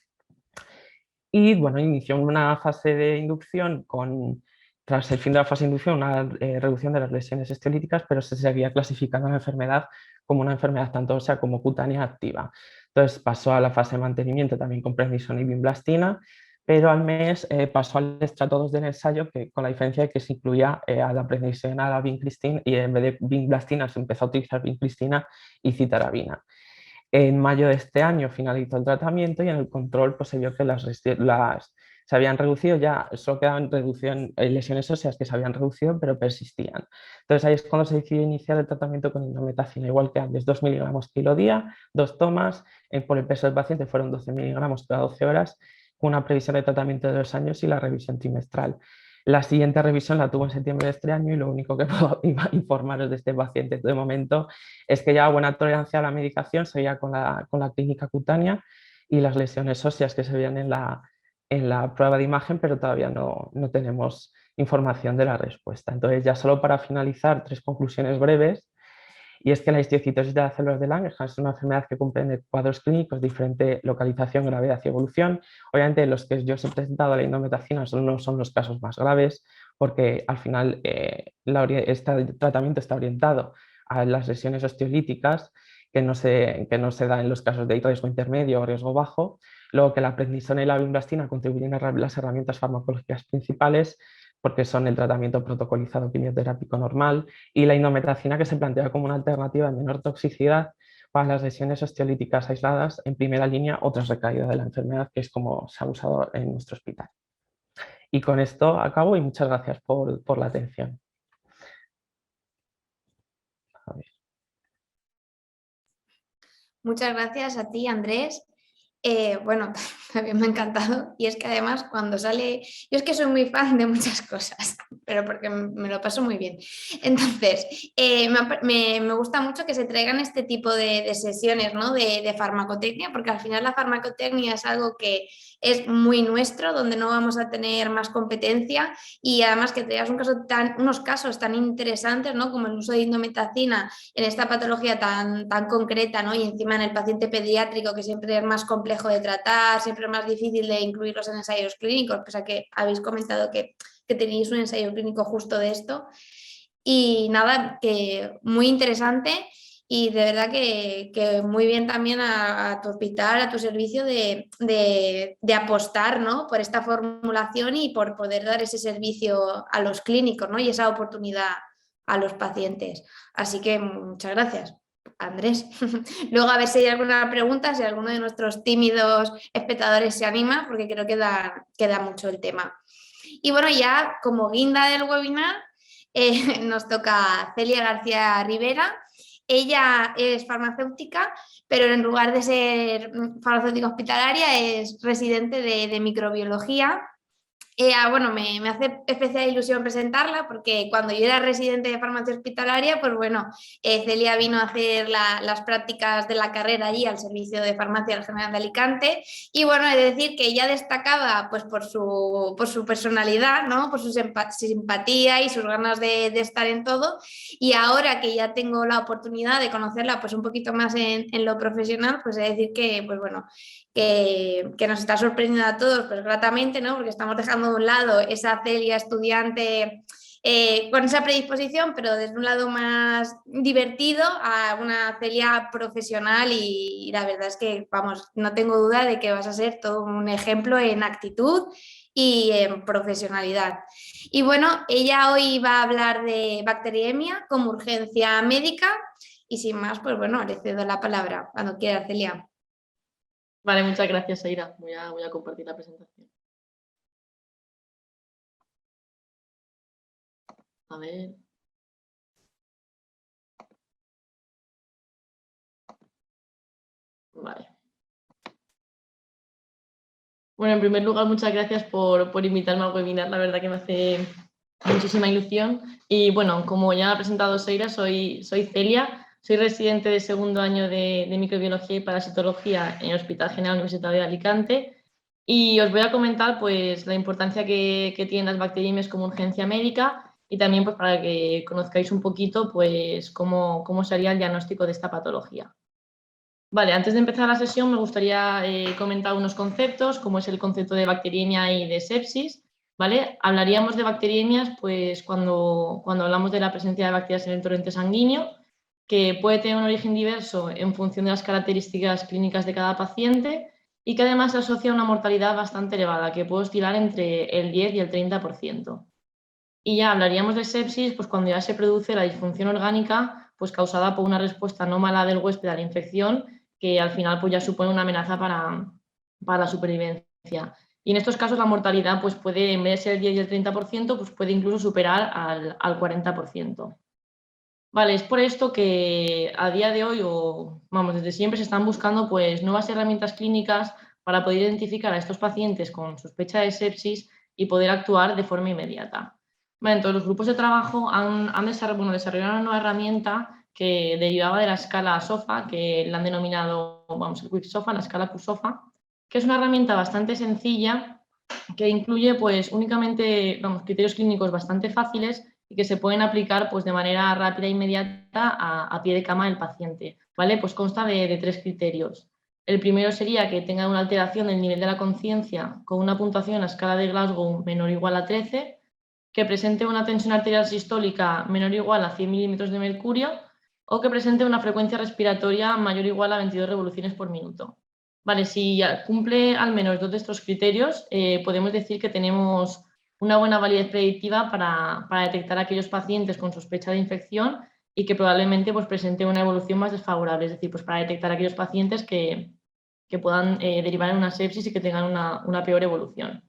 Y inició una fase de inducción tras el fin de la fase de inducción, una reducción de las lesiones osteolíticas, pero se seguía clasificando la enfermedad como una enfermedad tanto ósea como cutánea activa. Entonces pasó a la fase de mantenimiento también con prednisona y vinblastina, pero al mes pasó al estrato 2 del ensayo, que, con la diferencia de que se incluía a la prednisona, a la vincristina, y en vez de vinblastina se empezó a utilizar vincristina y citarabina. En mayo de este año finalizó el tratamiento y en el control pues, se vio que se habían reducido, ya solo quedaban lesiones óseas que se habían reducido, pero persistían. Entonces ahí es cuando se decidió iniciar el tratamiento con indometacina, igual que antes, 2 miligramos kilo día, 2 tomas, por el peso del paciente fueron 12 miligramos cada 12 horas, con una previsión de tratamiento de 2 años y la revisión trimestral. La siguiente revisión la tuvo en septiembre de este año y lo único que puedo informaros de este paciente de momento es que ya buena tolerancia a la medicación, seguía con la clínica cutánea y las lesiones óseas que se veían en la prueba de imagen, pero todavía no tenemos información de la respuesta. Entonces, ya solo para finalizar, 3 conclusiones breves. y es que la histiocytosis de las células de Langerhans es una enfermedad que comprende cuadros clínicos de diferente localización, gravedad y evolución. Obviamente los que yo os he presentado, la indometacina, no son los casos más graves, porque al final este tratamiento está orientado a las lesiones osteolíticas que no se dan en los casos de riesgo intermedio o riesgo bajo. Luego que la prednisona y la vinblastina contribuyen a las herramientas farmacológicas principales porque son el tratamiento protocolizado quimioterápico normal, y la indometacina, que se plantea como una alternativa de menor toxicidad para las lesiones osteolíticas aisladas en primera línea o tras recaída de la enfermedad, que es como se ha usado en nuestro hospital. Y con esto acabo y muchas gracias por la atención. A ver. Muchas gracias a ti, Andrés. Bueno, también me ha encantado, y es que además cuando sale, yo es que soy muy fan de muchas cosas, pero porque me lo paso muy bien. Entonces, me gusta mucho que se traigan este tipo de sesiones, ¿no? de farmacotecnia, porque al final la farmacotecnia es algo que es muy nuestro, donde no vamos a tener más competencia, y además que traigas unos casos tan interesantes, ¿no? Como el uso de indometacina en esta patología tan concreta, ¿no? Y encima en el paciente pediátrico, que siempre es más complejo de tratar, siempre es más difícil de incluirlos en ensayos clínicos, pese a que habéis comentado que tenéis un ensayo clínico justo de esto. Y nada, que muy interesante, y de verdad que muy bien también a tu hospital, a tu servicio de apostar, ¿no? por esta formulación y por poder dar ese servicio a los clínicos, ¿no? y esa oportunidad a los pacientes. Así que muchas gracias, Andrés. Luego a ver si hay alguna pregunta, si alguno de nuestros tímidos espectadores se anima, porque creo que da mucho el tema. Y bueno, ya como guinda del webinar, nos toca Celia García Rivera. Ella es farmacéutica, pero en lugar de ser farmacéutica hospitalaria es residente de microbiología. Bueno, me hace especial ilusión presentarla, porque cuando yo era residente de farmacia hospitalaria, pues bueno, Celia vino a hacer las prácticas de la carrera allí al servicio de farmacia del General de Alicante, y bueno, he de decir que ella destacaba pues por su personalidad, ¿no? por su simpatía y sus ganas de estar en todo, y ahora que ya tengo la oportunidad de conocerla pues un poquito más en lo profesional, pues he de decir que pues bueno, que nos está sorprendiendo a todos, pues gratamente, ¿no? porque estamos dejando de un lado esa Celia estudiante con esa predisposición, pero desde un lado más divertido, a una Celia profesional, y la verdad es que, vamos, no tengo duda de que vas a ser todo un ejemplo en actitud y en profesionalidad. Y bueno, ella hoy va a hablar de bacteriemia como urgencia médica, y sin más, pues bueno, le cedo la palabra cuando quiera, Celia. Vale, muchas gracias, Seira. Voy a compartir la presentación. A ver. Vale. Bueno, en primer lugar, muchas gracias por invitarme al webinar. La verdad que me hace muchísima ilusión. Y bueno, como ya ha presentado Seira, soy Celia. Soy residente de segundo año de microbiología y parasitología en el Hospital General Universitario de Alicante. Y os voy a comentar pues, la importancia que tienen las bacteriemias como urgencia médica, y también pues, para que conozcáis un poquito pues, cómo sería el diagnóstico de esta patología. Vale, antes de empezar la sesión me gustaría comentar unos conceptos, como es el concepto de bacteriemia y de sepsis. ¿Vale? Hablaríamos de bacteriemias pues, cuando hablamos de la presencia de bacterias en el torrente sanguíneo, que puede tener un origen diverso en función de las características clínicas de cada paciente, y que además se asocia a una mortalidad bastante elevada, que puede oscilar entre el 10 y el 30%. Y ya hablaríamos de sepsis pues, cuando ya se produce la disfunción orgánica pues, causada por una respuesta anómala del huésped a la infección, que al final pues, ya supone una amenaza para la supervivencia. Y en estos casos la mortalidad pues, puede, en vez de ser el 10 y el 30%, pues, puede incluso superar al 40%. Vale, es por esto que a día de hoy, o vamos, desde siempre se están buscando pues, nuevas herramientas clínicas para poder identificar a estos pacientes con sospecha de sepsis y poder actuar de forma inmediata. Vale, entonces los grupos de trabajo han desarrollado una nueva herramienta que derivaba de la escala SOFA, que la han denominado, vamos, el Quick SOFA, la escala QSOFA, que es una herramienta bastante sencilla que incluye pues, únicamente criterios clínicos bastante fáciles y que se pueden aplicar pues, de manera rápida e inmediata a pie de cama del paciente. ¿Vale? Pues consta de 3 criterios. El primero sería que tenga una alteración del nivel de la conciencia con una puntuación en la escala de Glasgow menor o igual a 13, que presente una tensión arterial sistólica menor o igual a 100 milímetros de mercurio o que presente una frecuencia respiratoria mayor o igual a 22 revoluciones por minuto. Vale, si cumple al menos 2 de estos criterios, podemos decir que tenemos una buena validez predictiva para detectar a aquellos pacientes con sospecha de infección y que probablemente pues, presente una evolución más desfavorable, es decir, pues, para detectar a aquellos pacientes que puedan derivar en una sepsis y que tengan una peor evolución.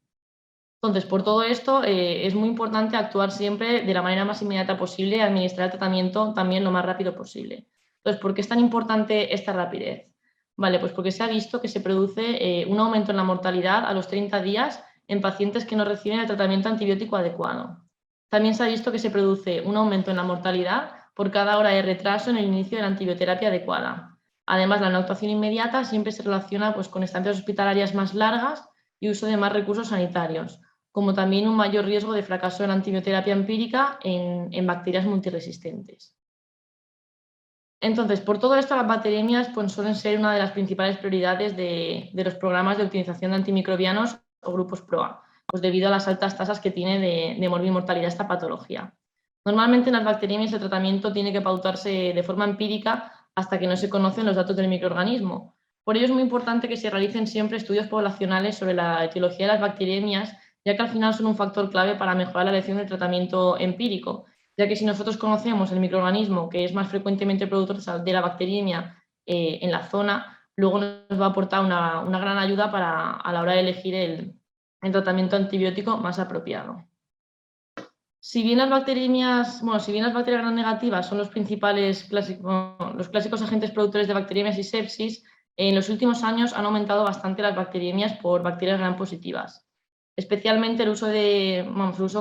Entonces, por todo esto, es muy importante actuar siempre de la manera más inmediata posible y administrar el tratamiento también lo más rápido posible. Entonces, ¿por qué es tan importante esta rapidez? Vale, pues porque se ha visto que se produce un aumento en la mortalidad a los 30 días en pacientes que no reciben el tratamiento antibiótico adecuado. También se ha visto que se produce un aumento en la mortalidad por cada hora de retraso en el inicio de la antibioterapia adecuada. Además, la no actuación inmediata siempre se relaciona pues, con estancias hospitalarias más largas y uso de más recursos sanitarios, como también un mayor riesgo de fracaso de la antibioterapia empírica en bacterias multiresistentes. Entonces, por todo esto, las bacteriemias pues, suelen ser una de las principales prioridades de los programas de optimización de antimicrobianos o grupos PROA, pues debido a las altas tasas que tiene de morbimortalidad esta patología. Normalmente en las bacteriemias el tratamiento tiene que pautarse de forma empírica hasta que no se conocen los datos del microorganismo. Por ello es muy importante que se realicen siempre estudios poblacionales sobre la etiología de las bacteriemias, ya que al final son un factor clave para mejorar la elección del tratamiento empírico, ya que si nosotros conocemos el microorganismo que es más frecuentemente productor de la bacteriemia en la zona, luego nos va a aportar una gran ayuda a la hora de elegir el tratamiento antibiótico más apropiado. Si bien las bacteriemias, si bien las bacterias gram negativas son los clásicos agentes productores de bacteriemias y sepsis, en los últimos años han aumentado bastante las bacteriemias por bacterias gram positivas. Especialmente el uso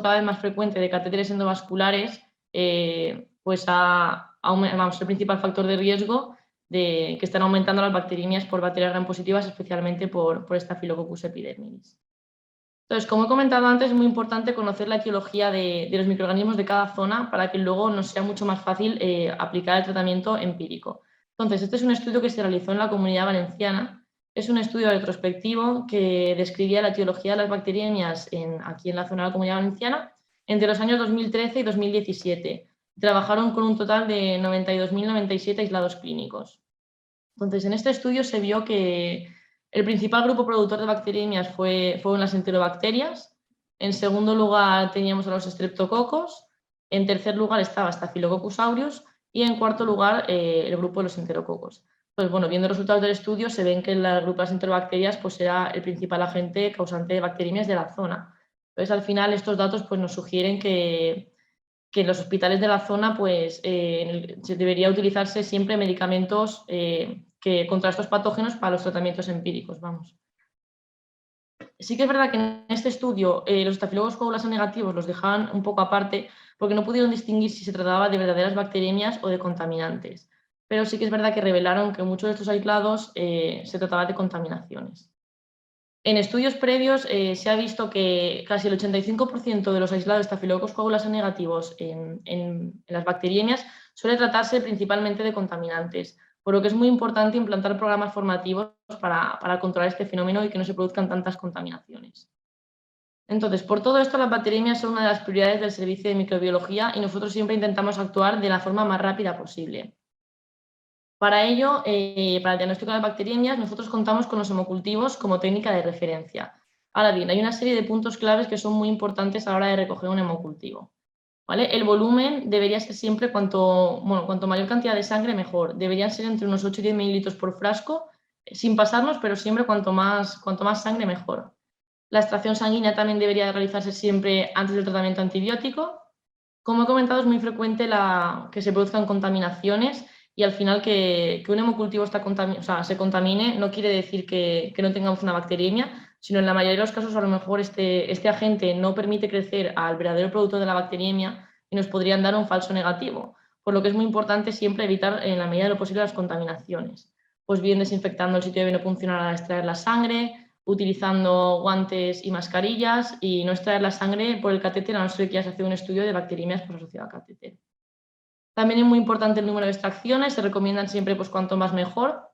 cada vez más frecuente de catéteres endovasculares, pues es el principal factor de riesgo de que están aumentando las bacteriemias por bacterias gram positivas, especialmente por Staphylococcus epidermidis. Entonces, como he comentado antes, es muy importante conocer la etiología de los microorganismos de cada zona para que luego nos sea mucho más fácil aplicar el tratamiento empírico. Entonces, este es un estudio que se realizó en la Comunidad Valenciana. Es un estudio retrospectivo que describía la etiología de las bacteriemias aquí en la zona de la Comunidad Valenciana entre los años 2013 y 2017. Trabajaron con un total de 92.097 aislados clínicos. Entonces, en este estudio se vio que el principal grupo productor de bacteriemias fueron las enterobacterias. En segundo lugar teníamos a los streptococos. En tercer lugar estaba Staphylococcus aureus y en cuarto lugar el grupo de los enterococos. Pues bueno, viendo los resultados del estudio se ven que el grupo de las enterobacterias pues era el principal agente causante de bacteriemias de la zona. Entonces al final estos datos pues nos sugieren que en los hospitales de la zona pues se debería utilizarse siempre medicamentos contra estos patógenos para los tratamientos empíricos, vamos. Sí que es verdad que en este estudio los Staphylococcus coagulasa negativos los dejaban un poco aparte porque no pudieron distinguir si se trataba de verdaderas bacteriemias o de contaminantes, pero sí que es verdad que revelaron que muchos de estos aislados se trataba de contaminaciones. En estudios previos se ha visto que casi el 85% de los aislados de Staphylococcus coagulasa negativos en las bacteriemias suele tratarse principalmente de contaminantes, por lo que es muy importante implantar programas formativos para controlar este fenómeno y que no se produzcan tantas contaminaciones. Entonces, por todo esto, las bacteriemias son una de las prioridades del servicio de microbiología y nosotros siempre intentamos actuar de la forma más rápida posible. Para ello, para el diagnóstico de las bacteriemias, nosotros contamos con los hemocultivos como técnica de referencia. Ahora bien, hay una serie de puntos claves que son muy importantes a la hora de recoger un hemocultivo. ¿Vale? El volumen debería ser siempre cuanto mayor cantidad de sangre, mejor. Deberían ser entre unos 8 y 10 mililitros por frasco, sin pasarnos, pero siempre cuanto más sangre, mejor. La extracción sanguínea también debería realizarse siempre antes del tratamiento antibiótico. Como he comentado, es muy frecuente que se produzcan contaminaciones y al final que un hemocultivo se contamine no quiere decir que no tengamos una bacteriemia, sino en la mayoría de los casos a lo mejor este agente no permite crecer al verdadero producto de la bacteriemia y nos podrían dar un falso negativo, por lo que es muy importante siempre evitar en la medida de lo posible las contaminaciones, pues bien desinfectando el sitio de venopunción al extraer la sangre utilizando guantes y mascarillas y no extraer la sangre por el catéter a no ser que quieras hacer un estudio de bacteriemias pues, asociado al catéter. También es muy importante el número de extracciones, se recomiendan siempre pues, cuanto más mejor,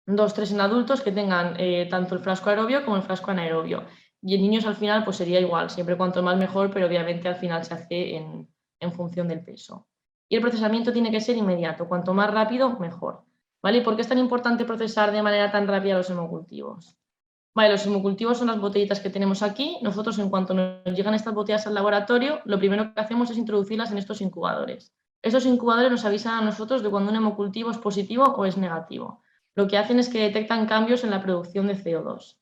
2, 3 en adultos que tengan tanto el frasco aerobio como el frasco anaerobio. Y en niños al final pues sería igual, siempre cuanto más mejor, pero obviamente al final se hace en función del peso. Y el procesamiento tiene que ser inmediato, cuanto más rápido, mejor. ¿Vale? ¿Y por qué es tan importante procesar de manera tan rápida los hemocultivos? Vale, los hemocultivos son las botellitas que tenemos aquí. Nosotros, en cuanto nos llegan estas botellas al laboratorio, lo primero que hacemos es introducirlas en estos incubadores. Estos incubadores nos avisan a nosotros de cuando un hemocultivo es positivo o es negativo. Lo que hacen es que detectan cambios en la producción de CO2.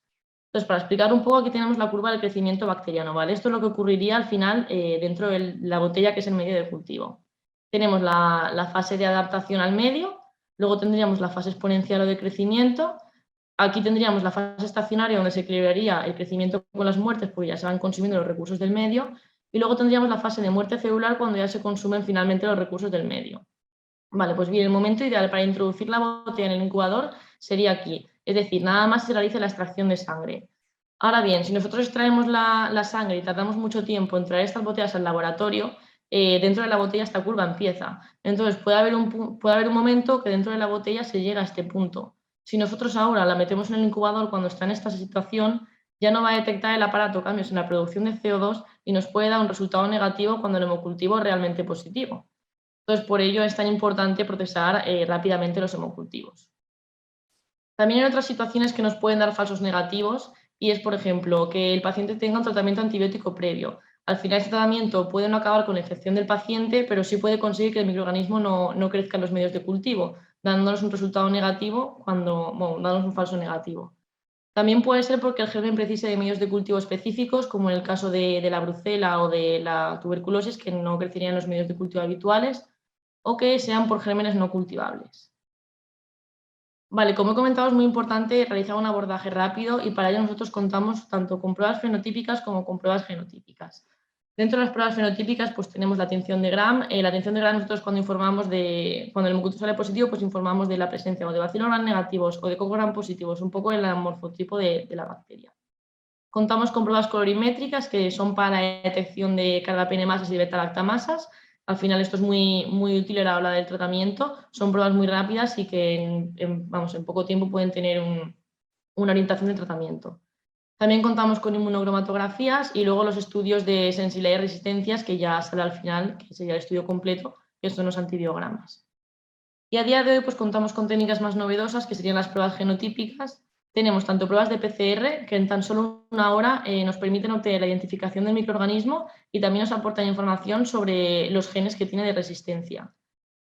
Entonces, para explicar un poco, aquí tenemos la curva del crecimiento bacteriano, ¿vale? Esto es lo que ocurriría al final dentro de la botella que es el medio de cultivo. Tenemos la fase de adaptación al medio, luego tendríamos la fase exponencial o de crecimiento. Aquí tendríamos la fase estacionaria donde se equilibraría el crecimiento con las muertes porque ya se van consumiendo los recursos del medio y luego tendríamos la fase de muerte celular cuando ya se consumen finalmente los recursos del medio. Vale, pues bien, el momento ideal para introducir la botella en el incubador sería aquí, es decir, nada más se realice la extracción de sangre. Ahora bien, si nosotros extraemos la sangre y tardamos mucho tiempo en traer estas botellas al laboratorio, dentro de la botella esta curva empieza. Entonces puede haber un momento que dentro de la botella se llega a este punto. Si nosotros ahora la metemos en el incubador cuando está en esta situación, ya no va a detectar el aparato cambios en la producción de CO2 y nos puede dar un resultado negativo cuando el hemocultivo es realmente positivo. Entonces, por ello es tan importante procesar rápidamente los hemocultivos. También hay otras situaciones que nos pueden dar falsos negativos y es, por ejemplo, que el paciente tenga un tratamiento antibiótico previo. Al final, este tratamiento puede no acabar con la infección del paciente, pero sí puede conseguir que el microorganismo no crezca en los medios de cultivo, dándonos un resultado negativo dándonos un falso negativo. También puede ser porque el germen precise de medios de cultivo específicos, como en el caso de la brucela o de la tuberculosis, que no crecerían en los medios de cultivo habituales, o que sean por gérmenes no cultivables. Vale, como he comentado, es muy importante realizar un abordaje rápido y para ello nosotros contamos tanto con pruebas fenotípicas como con pruebas genotípicas. Dentro de las pruebas fenotípicas pues tenemos la tinción de Gram. La tinción de Gram nosotros cuando el hemocultivo sale positivo pues informamos de la presencia o de bacilos Gram negativos o de Coco Gram positivos, un poco el morfotipo de la bacteria. Contamos con pruebas colorimétricas que son para la detección de carga pN-masas y beta-lactamasas. Al final esto es muy útil a la hora del tratamiento. Son pruebas muy rápidas y que en poco tiempo pueden tener una orientación de tratamiento. También contamos con inmunocromatografías y luego los estudios de sensibilidad y resistencias que ya sale al final, que sería el estudio completo, que son los antibiogramas. Y a día de hoy pues contamos con técnicas más novedosas que serían las pruebas genotípicas. Tenemos tanto pruebas de PCR que en tan solo una hora nos permiten obtener la identificación del microorganismo y también nos aportan información sobre los genes que tiene de resistencia.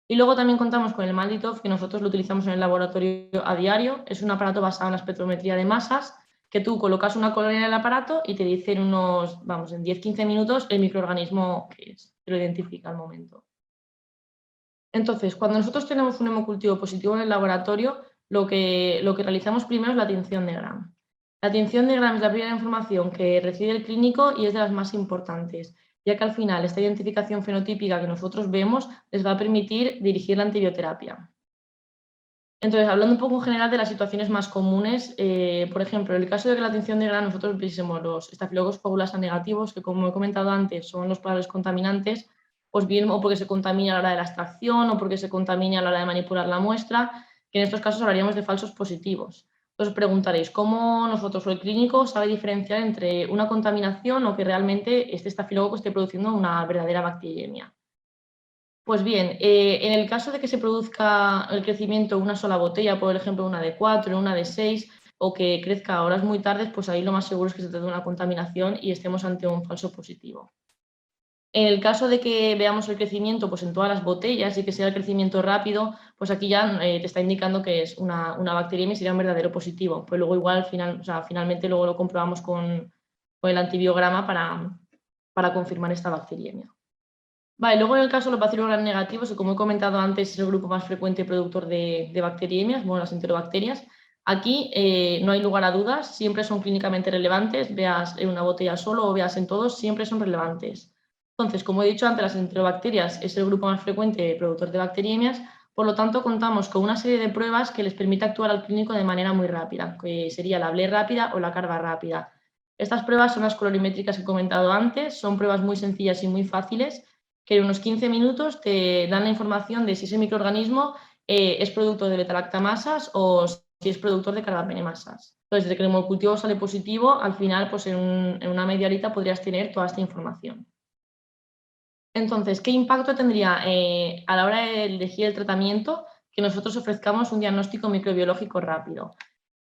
Y luego también contamos con el MALDI-TOF que nosotros lo utilizamos en el laboratorio a diario. Es un aparato basado en la espectrometría de masas que tú colocas una colonia en el aparato y te dice en 10-15 minutos el microorganismo que es, te lo identifica al momento. Entonces, cuando nosotros tenemos un hemocultivo positivo en el laboratorio, lo que realizamos primero es la tinción de Gram. La tinción de Gram es la primera información que recibe el clínico y es de las más importantes, ya que al final esta identificación fenotípica que nosotros vemos les va a permitir dirigir la antibioterapia. Entonces, hablando un poco en general de las situaciones más comunes, por ejemplo, en el caso de que la tinción de Gram nosotros viésemos los estafilococos coagulasa negativos, que como he comentado antes son los probables contaminantes, pues bien o porque se contamina a la hora de la extracción o porque se contamina a la hora de manipular la muestra, que en estos casos hablaríamos de falsos positivos. Entonces os preguntaréis, ¿cómo nosotros o el clínico sabe diferenciar entre una contaminación o que realmente este estafilococo esté produciendo una verdadera bacteriemia? Pues bien, en el caso de que se produzca el crecimiento de una sola botella, por ejemplo una de 4, una de 6, o que crezca a horas muy tardes, pues ahí lo más seguro es que se trate de una contaminación y estemos ante un falso positivo. En el caso de que veamos el crecimiento pues, en todas las botellas y que sea el crecimiento rápido, pues aquí ya te está indicando que es una bacteriemia y sería un verdadero positivo. Pues luego igual finalmente luego lo comprobamos con el antibiograma para confirmar esta bacteriemia. Vale, luego en el caso de los bacilos gram negativos, que como he comentado antes es el grupo más frecuente productor de bacteriemias, bueno, las enterobacterias. Aquí no hay lugar a dudas, siempre son clínicamente relevantes, veas en una botella solo o veas en todos, siempre son relevantes. Entonces, como he dicho antes, las enterobacterias es el grupo más frecuente productor de bacteriemias, Por lo tanto, contamos con una serie de pruebas que les permite actuar al clínico de manera muy rápida, que sería la BLE rápida o la carga rápida. Estas pruebas son las colorimétricas que he comentado antes, son pruebas muy sencillas y muy fáciles, que en unos 15 minutos te dan la información de si ese microorganismo es producto de beta-lactamasas o si es productor de carbapenemasas. Entonces, desde que el hemocultivo sale positivo, al final, pues en una media horita podrías tener toda esta información. Entonces, ¿qué impacto tendría a la hora de elegir el tratamiento que nosotros ofrezcamos un diagnóstico microbiológico rápido?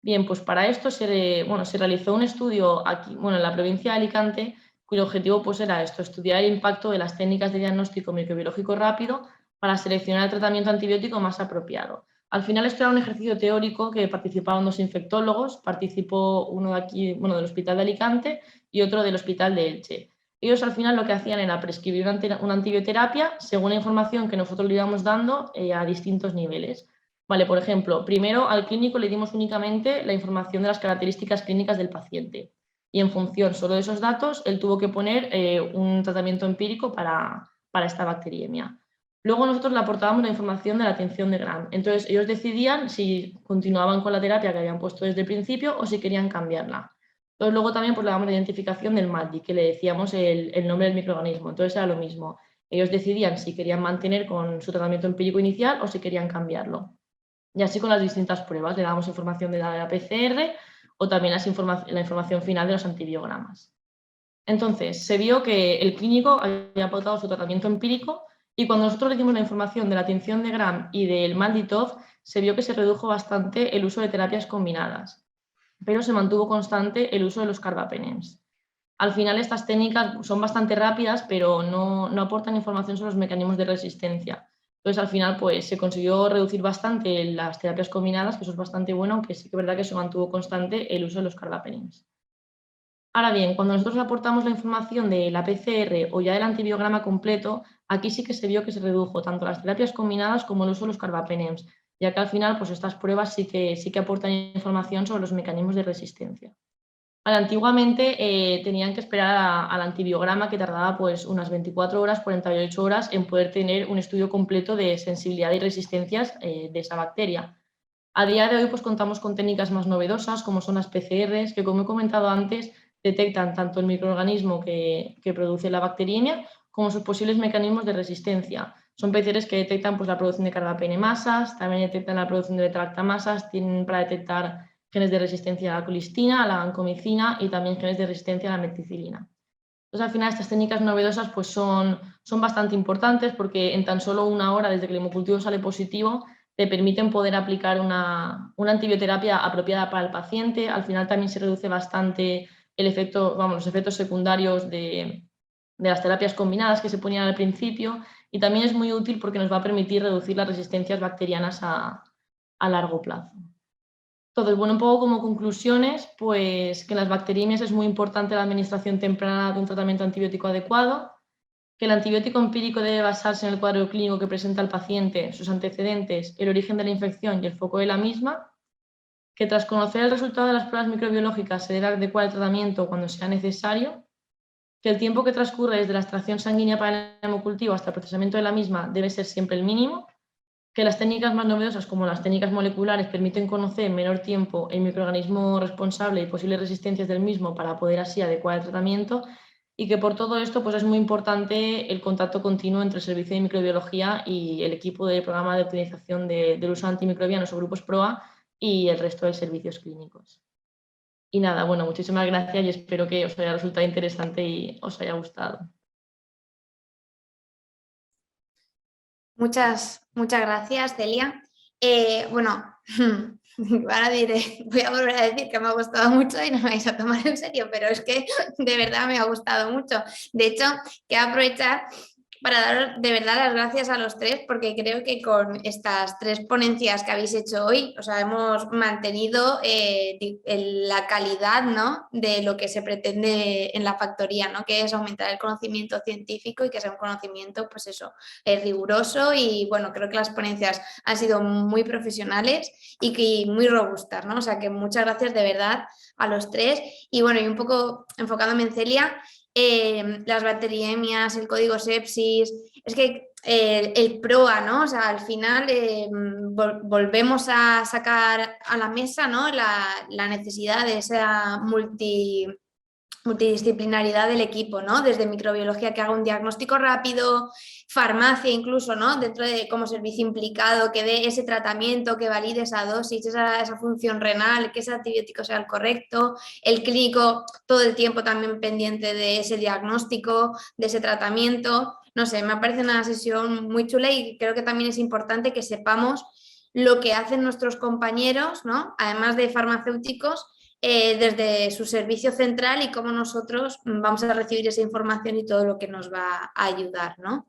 Bien, pues para esto se realizó un estudio aquí, en la provincia de Alicante, cuyo objetivo pues era esto, estudiar el impacto de las técnicas de diagnóstico microbiológico rápido para seleccionar el tratamiento antibiótico más apropiado. Al final esto era un ejercicio teórico que participaban 2 infectólogos, participó uno de aquí, del Hospital de Alicante y otro del Hospital de Elche. Ellos al final lo que hacían era prescribir una antibioterapia según la información que nosotros le íbamos dando a distintos niveles. Vale, por ejemplo, primero al clínico le dimos únicamente la información de las características clínicas del paciente y en función solo de esos datos él tuvo que poner un tratamiento empírico para esta bacteriemia. Luego nosotros le aportábamos la información de la tinción de Gram. Entonces ellos decidían si continuaban con la terapia que habían puesto desde el principio o si querían cambiarla. Entonces luego también pues, le damos la identificación del MALDI, que le decíamos el nombre del microorganismo. Entonces era lo mismo. Ellos decidían si querían mantener con su tratamiento empírico inicial o si querían cambiarlo. Y así con las distintas pruebas, le damos información de la PCR o también la información final de los antibiogramas. Entonces, se vio que el clínico había pautado su tratamiento empírico y cuando nosotros le dimos la información de la tinción de Gram y del MALDI-TOF, se vio que se redujo bastante el uso de terapias combinadas, pero se mantuvo constante el uso de los carbapenems. Al final, estas técnicas son bastante rápidas, pero no aportan información sobre los mecanismos de resistencia. Entonces, al final, pues se consiguió reducir bastante las terapias combinadas, que eso es bastante bueno, aunque sí que es verdad que se mantuvo constante el uso de los carbapenems. Ahora bien, cuando nosotros aportamos la información de la PCR o ya del antibiograma completo, aquí sí que se vio que se redujo tanto las terapias combinadas como el uso de los carbapenems, ya que al final pues estas pruebas sí que aportan información sobre los mecanismos de resistencia. Antiguamente tenían que esperar al antibiograma que tardaba pues unas 24 horas, 48 horas en poder tener un estudio completo de sensibilidad y resistencias de esa bacteria. A día de hoy pues contamos con técnicas más novedosas como son las PCRs que, como he comentado antes, detectan tanto el microorganismo que produce la bacteriemia como sus posibles mecanismos de resistencia. Son PCRs que detectan pues, la producción de carbapenemasas, también detectan la producción de beta-lactamasas, tienen para detectar genes de resistencia a la colistina, a la vancomicina y también genes de resistencia a la meticilina. Entonces, al final, estas técnicas novedosas pues, son bastante importantes porque en tan solo una hora desde que el hemocultivo sale positivo te permiten poder aplicar una antibioterapia apropiada para el paciente. Al final también se reduce bastante los efectos secundarios de las terapias combinadas que se ponían al principio y también es muy útil porque nos va a permitir reducir las resistencias bacterianas a largo plazo. Entonces, bueno, un poco como conclusiones, pues que en las bacteriemias es muy importante la administración temprana de un tratamiento antibiótico adecuado, que el antibiótico empírico debe basarse en el cuadro clínico que presenta el paciente, sus antecedentes, el origen de la infección y el foco de la misma, que tras conocer el resultado de las pruebas microbiológicas se debe adecuar el tratamiento cuando sea necesario, que el tiempo que transcurre desde la extracción sanguínea para el hemocultivo hasta el procesamiento de la misma debe ser siempre el mínimo, que las técnicas más novedosas como las técnicas moleculares permiten conocer en menor tiempo el microorganismo responsable y posibles resistencias del mismo para poder así adecuar el tratamiento y que por todo esto pues es muy importante el contacto continuo entre el servicio de microbiología y el equipo del programa de optimización del uso de antimicrobianos o grupos PROA y el resto de servicios clínicos. Y nada, bueno, muchísimas gracias y espero que os haya resultado interesante y os haya gustado. Muchas gracias, Celia. Bueno, ahora diré, voy a volver a decir que me ha gustado mucho y no me vais a tomar en serio, pero es que de verdad me ha gustado mucho. De hecho, quiero aprovechar para dar de verdad las gracias a los tres, porque creo que con estas 3 ponencias que habéis hecho hoy, o sea, hemos mantenido la calidad, ¿no?, de lo que se pretende en la factoría, ¿no?, que es aumentar el conocimiento científico y que sea un conocimiento, pues eso, riguroso y bueno, creo que las ponencias han sido muy profesionales y muy robustas, ¿no? O sea, que muchas gracias de verdad a los 3 y bueno, y un poco enfocándome en Celia, las bacteriemias, el código sepsis, es que el PROA, ¿no? O sea, al final volvemos a sacar a la mesa, ¿no? la necesidad de esa multidisciplinaridad del equipo, ¿no? Desde microbiología que haga un diagnóstico rápido, farmacia incluso, ¿no? Dentro de como servicio implicado, que dé ese tratamiento, que valide esa dosis, esa función renal, que ese antibiótico sea el correcto, el clínico todo el tiempo también pendiente de ese diagnóstico, de ese tratamiento. No sé, me parece una sesión muy chula y creo que también es importante que sepamos lo que hacen nuestros compañeros, ¿no? Además de farmacéuticos, desde su servicio central y cómo nosotros vamos a recibir esa información y todo lo que nos va a ayudar, ¿no?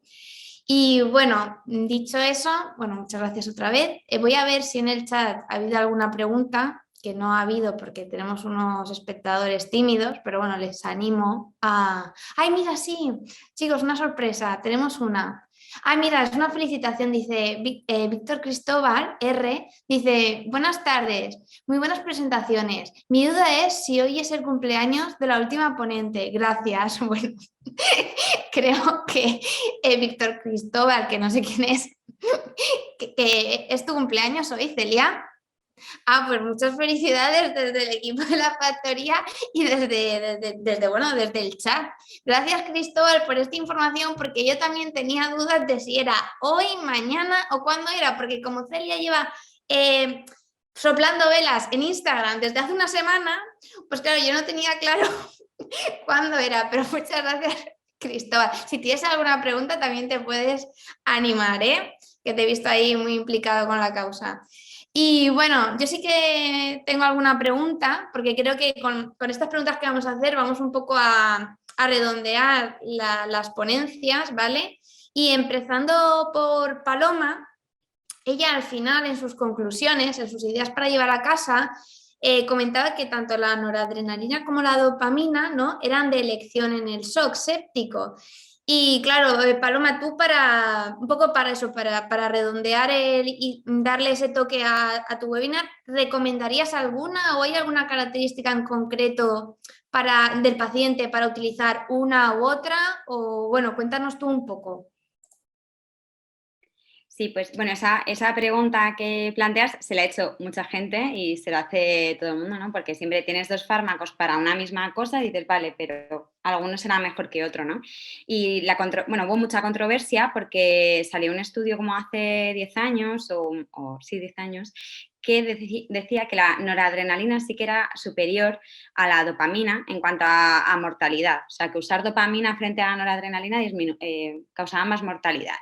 Y bueno, dicho eso, bueno, muchas gracias otra vez. Voy a ver si en el chat ha habido alguna pregunta, que no ha habido porque tenemos unos espectadores tímidos, pero bueno, les animo a... ¡Ay, mira, sí! Chicos, una sorpresa, tenemos una. Ah, mira, es una felicitación, dice Víctor Cristóbal R, dice, buenas tardes, muy buenas presentaciones. Mi duda es si hoy es el cumpleaños de la última ponente. Gracias. Bueno, creo que Víctor Cristóbal, que no sé quién es, que es tu cumpleaños hoy, Celia. Ah, pues muchas felicidades desde el equipo de la factoría y desde el chat. Gracias, Cristóbal, por esta información, porque yo también tenía dudas de si era hoy, mañana o cuándo era, porque como Celia lleva soplando velas en Instagram desde hace una semana, pues claro, yo no tenía claro cuándo era, pero muchas gracias, Cristóbal. Si tienes alguna pregunta también te puedes animar, que te he visto ahí muy implicado con la causa. Y bueno, yo sí que tengo alguna pregunta, porque creo que con estas preguntas que vamos a hacer vamos un poco a redondear las ponencias, ¿vale? Y empezando por Paloma, ella al final en sus conclusiones, en sus ideas para llevar a casa, comentaba que tanto la noradrenalina como la dopamina, ¿no? Eran de elección en el shock séptico. Y claro, Paloma, tú un poco para eso, para redondear y darle ese toque a tu webinar, ¿recomendarías alguna o hay alguna característica en concreto del paciente para utilizar una u otra? O bueno, cuéntanos tú un poco. Sí, pues bueno, esa pregunta que planteas se la ha hecho mucha gente y se la hace todo el mundo, ¿no? Porque siempre tienes dos fármacos para una misma cosa y dices, vale, pero alguno será mejor que otro, ¿no? Y hubo mucha controversia porque salió un estudio como hace 10 años, 10 años, que decía que la noradrenalina sí que era superior a la dopamina en cuanto a mortalidad. O sea, que usar dopamina frente a la noradrenalina causaba más mortalidad.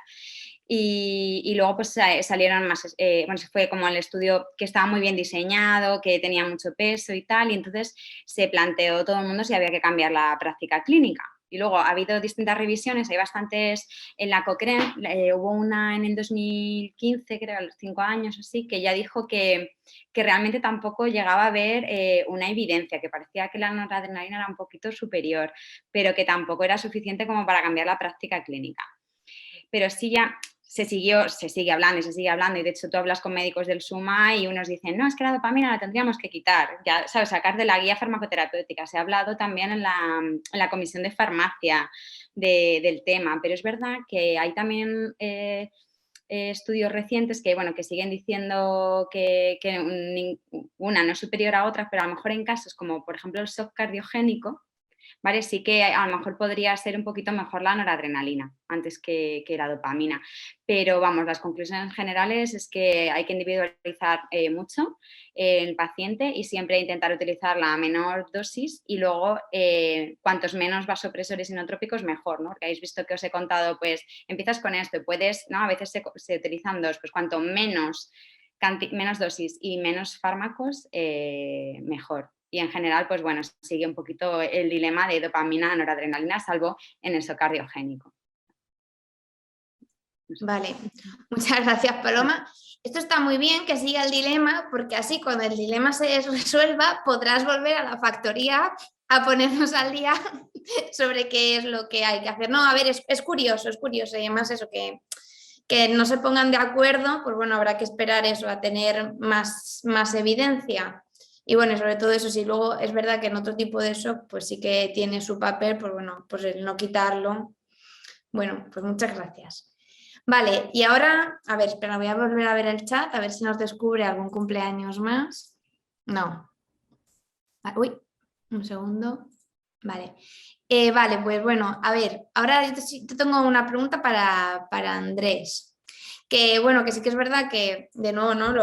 Y luego pues salieron más, se fue como el estudio que estaba muy bien diseñado, que tenía mucho peso y tal, y entonces se planteó todo el mundo si había que cambiar la práctica clínica. Y luego ha habido distintas revisiones, hay bastantes en la Cochrane, hubo una en el 2015, creo, a los 5 años o así, que ya dijo que realmente tampoco llegaba a haber una evidencia, que parecía que la noradrenalina era un poquito superior, pero que tampoco era suficiente como para cambiar la práctica clínica. Pero sí ya se sigue hablando y de hecho tú hablas con médicos del SUMA y unos dicen, no, es que la dopamina la tendríamos que quitar, ya sabes, sacar de la guía farmacoterapéutica. Se ha hablado también en la comisión de farmacia del tema, pero es verdad que hay también estudios recientes que siguen diciendo que una no es superior a otra, pero a lo mejor en casos como por ejemplo el shock cardiogénico, ¿vale? Sí que a lo mejor podría ser un poquito mejor la noradrenalina antes que la dopamina. Pero vamos, las conclusiones generales es que hay que individualizar mucho el paciente y siempre intentar utilizar la menor dosis y luego cuantos menos vasopresores inotrópicos mejor, ¿no? Porque habéis visto que os he contado, pues empiezas con esto y puedes, ¿no? A veces se utilizan dos, pues cuanto menos dosis y menos fármacos, mejor. Y en general, pues bueno, sigue un poquito el dilema de dopamina, noradrenalina, salvo en el shock cardiogénico. Vale, muchas gracias, Paloma. Esto está muy bien que siga el dilema, porque así cuando el dilema se resuelva podrás volver a la factoría a ponernos al día sobre qué es lo que hay que hacer. No, a ver, es curioso, y además eso, que no se pongan de acuerdo, pues bueno, habrá que esperar eso, a tener más evidencia. Y bueno, sobre todo eso, si luego es verdad que en otro tipo de shock, pues sí que tiene su papel, pues bueno, pues el no quitarlo. Bueno, pues muchas gracias. Vale, y ahora, a ver, espera, voy a volver a ver el chat, a ver si nos descubre algún cumpleaños más. No. Uy, un segundo. Vale. Vale, pues bueno, a ver, ahora yo tengo una pregunta para Andrés. Que bueno, que sí que es verdad que, de nuevo, ¿no?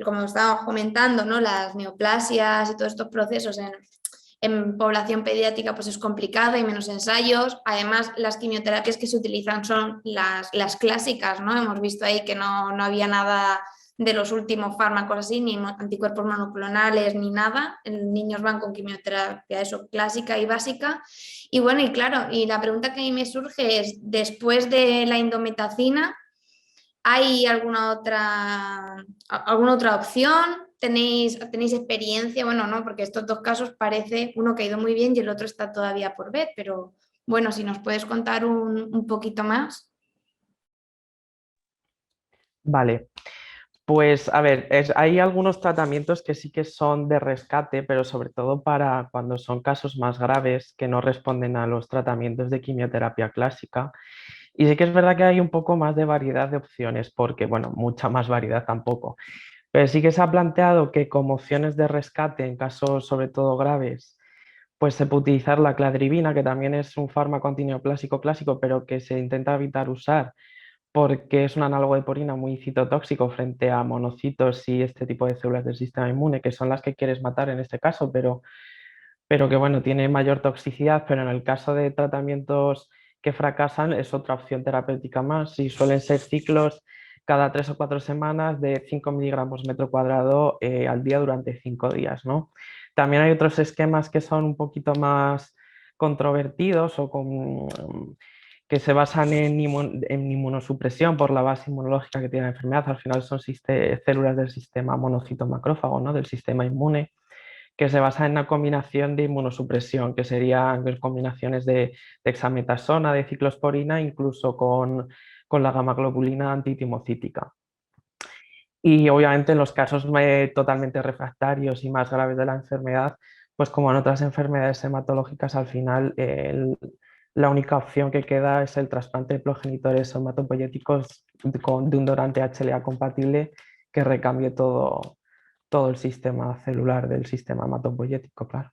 Como estábamos comentando, ¿no? Las neoplasias y todos estos procesos en población pediátrica pues es complicado, hay menos ensayos. Además, las quimioterapias que se utilizan son las clásicas, ¿no? Hemos visto ahí que no había nada de los últimos fármacos así, ni anticuerpos monoclonales, ni nada. Los niños van con quimioterapia, eso, clásica y básica. Y bueno, y claro, y la pregunta que a mí me surge es, después de la indometacina, ¿hay alguna otra opción? ¿Tenéis experiencia? Bueno, no, porque estos dos casos parece uno que ha ido muy bien y el otro está todavía por ver, pero bueno, si nos puedes contar un poquito más. Vale, pues a ver, hay algunos tratamientos que sí que son de rescate, pero sobre todo para cuando son casos más graves que no responden a los tratamientos de quimioterapia clásica. Y sí que es verdad que hay un poco más de variedad de opciones, porque, bueno, mucha más variedad tampoco. Pero sí que se ha planteado que como opciones de rescate en casos sobre todo graves, pues se puede utilizar la cladribina, que también es un fármaco antineoplásico clásico, pero que se intenta evitar usar porque es un análogo de porina muy citotóxico frente a monocitos y este tipo de células del sistema inmune, que son las que quieres matar en este caso, pero que bueno, tiene mayor toxicidad, pero en el caso de tratamientos que fracasan es otra opción terapéutica más y suelen ser ciclos cada 3 o 4 semanas de 5 miligramos metro cuadrado al día durante 5 días, ¿no? También hay otros esquemas que son un poquito más controvertidos o que se basan en inmunosupresión por la base inmunológica que tiene la enfermedad. Al final son células del sistema monocito macrófago, ¿no? Del sistema inmune, que se basa en una combinación de inmunosupresión, que serían combinaciones de dexametasona, de ciclosporina, incluso con la gamaglobulina antitimocítica. Y obviamente en los casos totalmente refractarios y más graves de la enfermedad, pues como en otras enfermedades hematológicas, al final la única opción que queda es el trasplante de progenitores hematopoyéticos de un donante HLA compatible que recambie todo el sistema celular del sistema hematopoyético, claro.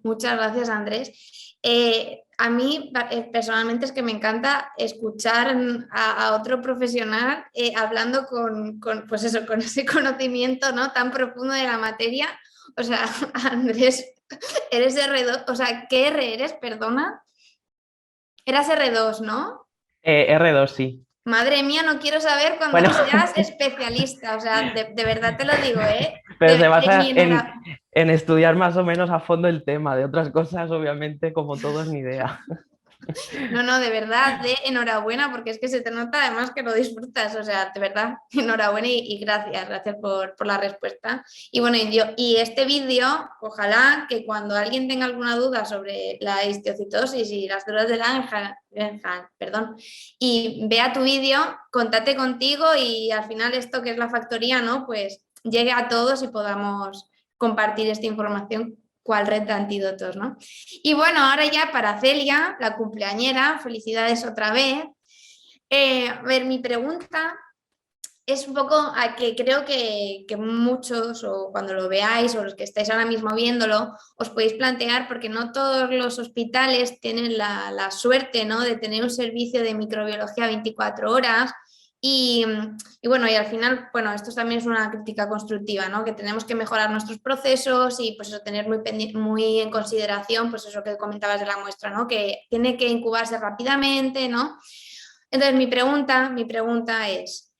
Muchas gracias, Andrés. A mí personalmente es que me encanta escuchar a otro profesional hablando pues eso, con ese conocimiento, ¿no? Tan profundo de la materia. O sea, Andrés, eres R2, o sea, ¿qué R eres? Perdona. Eras R2, ¿no? R2 sí. Madre mía, no quiero saber cuando Bueno, seas especialista, o sea, de verdad te lo digo, ¿eh? pero se basa Mi enhorabuena. en estudiar más o menos a fondo el tema. De otras cosas, obviamente, como todos, ni idea. No, de verdad, enhorabuena, porque es que se te nota además que lo disfrutas, o sea, de verdad, enhorabuena y gracias por la respuesta. Y bueno, y este vídeo, ojalá que cuando alguien tenga alguna duda sobre la histiocytosis y las células de Langerhans, perdón, y vea tu vídeo, contate contigo y al final esto que es la factoría, ¿no? Pues llegue a todos y podamos compartir esta información cual red de antídotos, ¿no? Y bueno, ahora ya para Celia, la cumpleañera, felicidades otra vez. A ver, mi pregunta es un poco a que creo que muchos, o cuando lo veáis, o los que estáis ahora mismo viéndolo, os podéis plantear, porque no todos los hospitales tienen la suerte, ¿no? De tener un servicio de microbiología 24 horas. Y bueno, y al final, bueno, esto también es una crítica constructiva, ¿no? Que tenemos que mejorar nuestros procesos y pues eso, tener muy en consideración, pues eso que comentabas de la muestra, ¿no? Que tiene que incubarse rápidamente, ¿no? Entonces, mi pregunta es,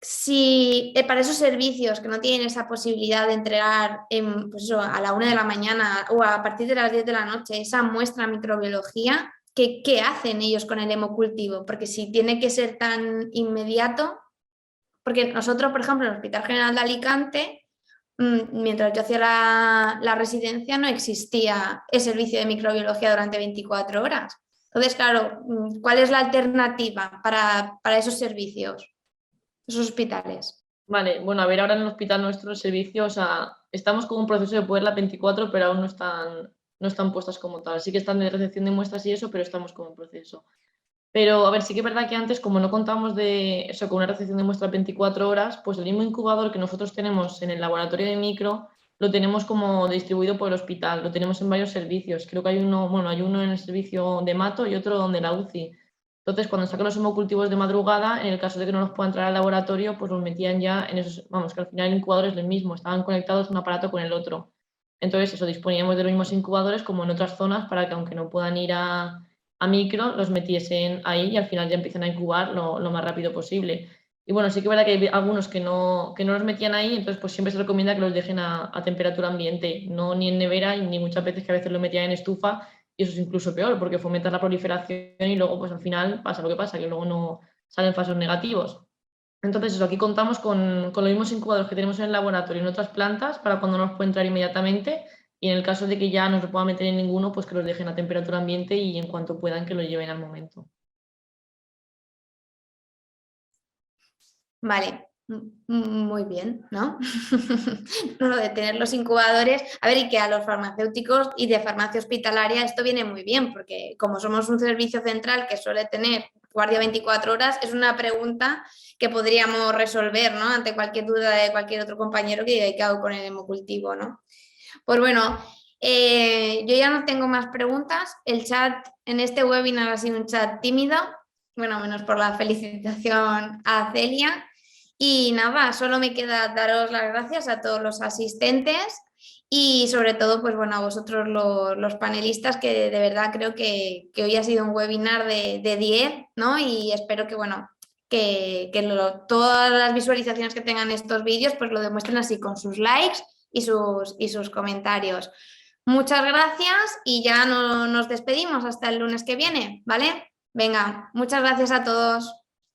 si para esos servicios que no tienen esa posibilidad de entregar pues eso, a la 1 de la mañana o a partir de las 10 de la noche esa muestra microbiología, ¿qué hacen ellos con el hemocultivo? Porque si tiene que ser tan inmediato, porque nosotros, por ejemplo, en el Hospital General de Alicante, mientras yo hacía la residencia, no existía el servicio de microbiología durante 24 horas. Entonces, claro, ¿cuál es la alternativa para esos servicios, esos hospitales? Vale, bueno, a ver, ahora en el hospital nuestro servicio, o sea, estamos con un proceso de poderla 24, pero aún no están no están puestas como tal. Sí que están de recepción de muestras y eso, pero estamos como en proceso. Pero, a ver, sí que es verdad que antes, como no contamos de eso, con una recepción de muestras 24 horas, pues el mismo incubador que nosotros tenemos en el laboratorio de micro, lo tenemos como distribuido por el hospital, lo tenemos en varios servicios. Creo que hay uno, bueno, hay uno en el servicio de Mato y otro donde la UCI. Entonces, cuando sacan los hemocultivos de madrugada, en el caso de que no los puedan traer al laboratorio, pues los metían ya en esos, vamos, que al final el incubador es el mismo, estaban conectados un aparato con el otro. Entonces, eso, disponíamos de los mismos incubadores como en otras zonas para que aunque no puedan ir a micro, los metiesen ahí y al final ya empiezan a incubar lo más rápido posible. Y bueno, sí que es verdad que hay algunos que no los metían ahí, entonces pues siempre se recomienda que los dejen a temperatura ambiente, no ni en nevera ni muchas veces que a veces lo metían en estufa y eso es incluso peor porque fomenta la proliferación y luego pues al final pasa lo que pasa, que luego no salen falsos negativos. Entonces eso, aquí contamos con los mismos incubadores que tenemos en el laboratorio en otras plantas para cuando no nos puede entrar inmediatamente y en el caso de que ya no se pueda meter en ninguno, pues que los dejen a temperatura ambiente y en cuanto puedan que lo lleven al momento. Vale, muy bien, ¿no? No, lo de tener los incubadores, a ver, y que a los farmacéuticos y de farmacia hospitalaria esto viene muy bien, porque como somos un servicio central que suele tener guardia 24 horas, es una pregunta que podríamos resolver, ¿no? Ante cualquier duda de cualquier otro compañero que diga, ¿qué hago con el hemocultivo, ¿no? Pues bueno, yo ya no tengo más preguntas. El chat en este webinar ha sido un chat tímido, bueno, menos por la felicitación a Celia. Y nada, solo me queda daros las gracias a todos los asistentes y sobre todo, pues bueno, a vosotros los panelistas, que de verdad creo que hoy ha sido un webinar de 10, ¿no? Y espero que, bueno, todas las visualizaciones que tengan estos vídeos, pues lo demuestren así con sus likes y sus comentarios. Muchas gracias y ya nos despedimos hasta el lunes que viene, ¿vale? Venga, muchas gracias a todos.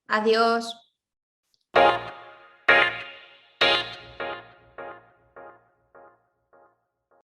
Adiós.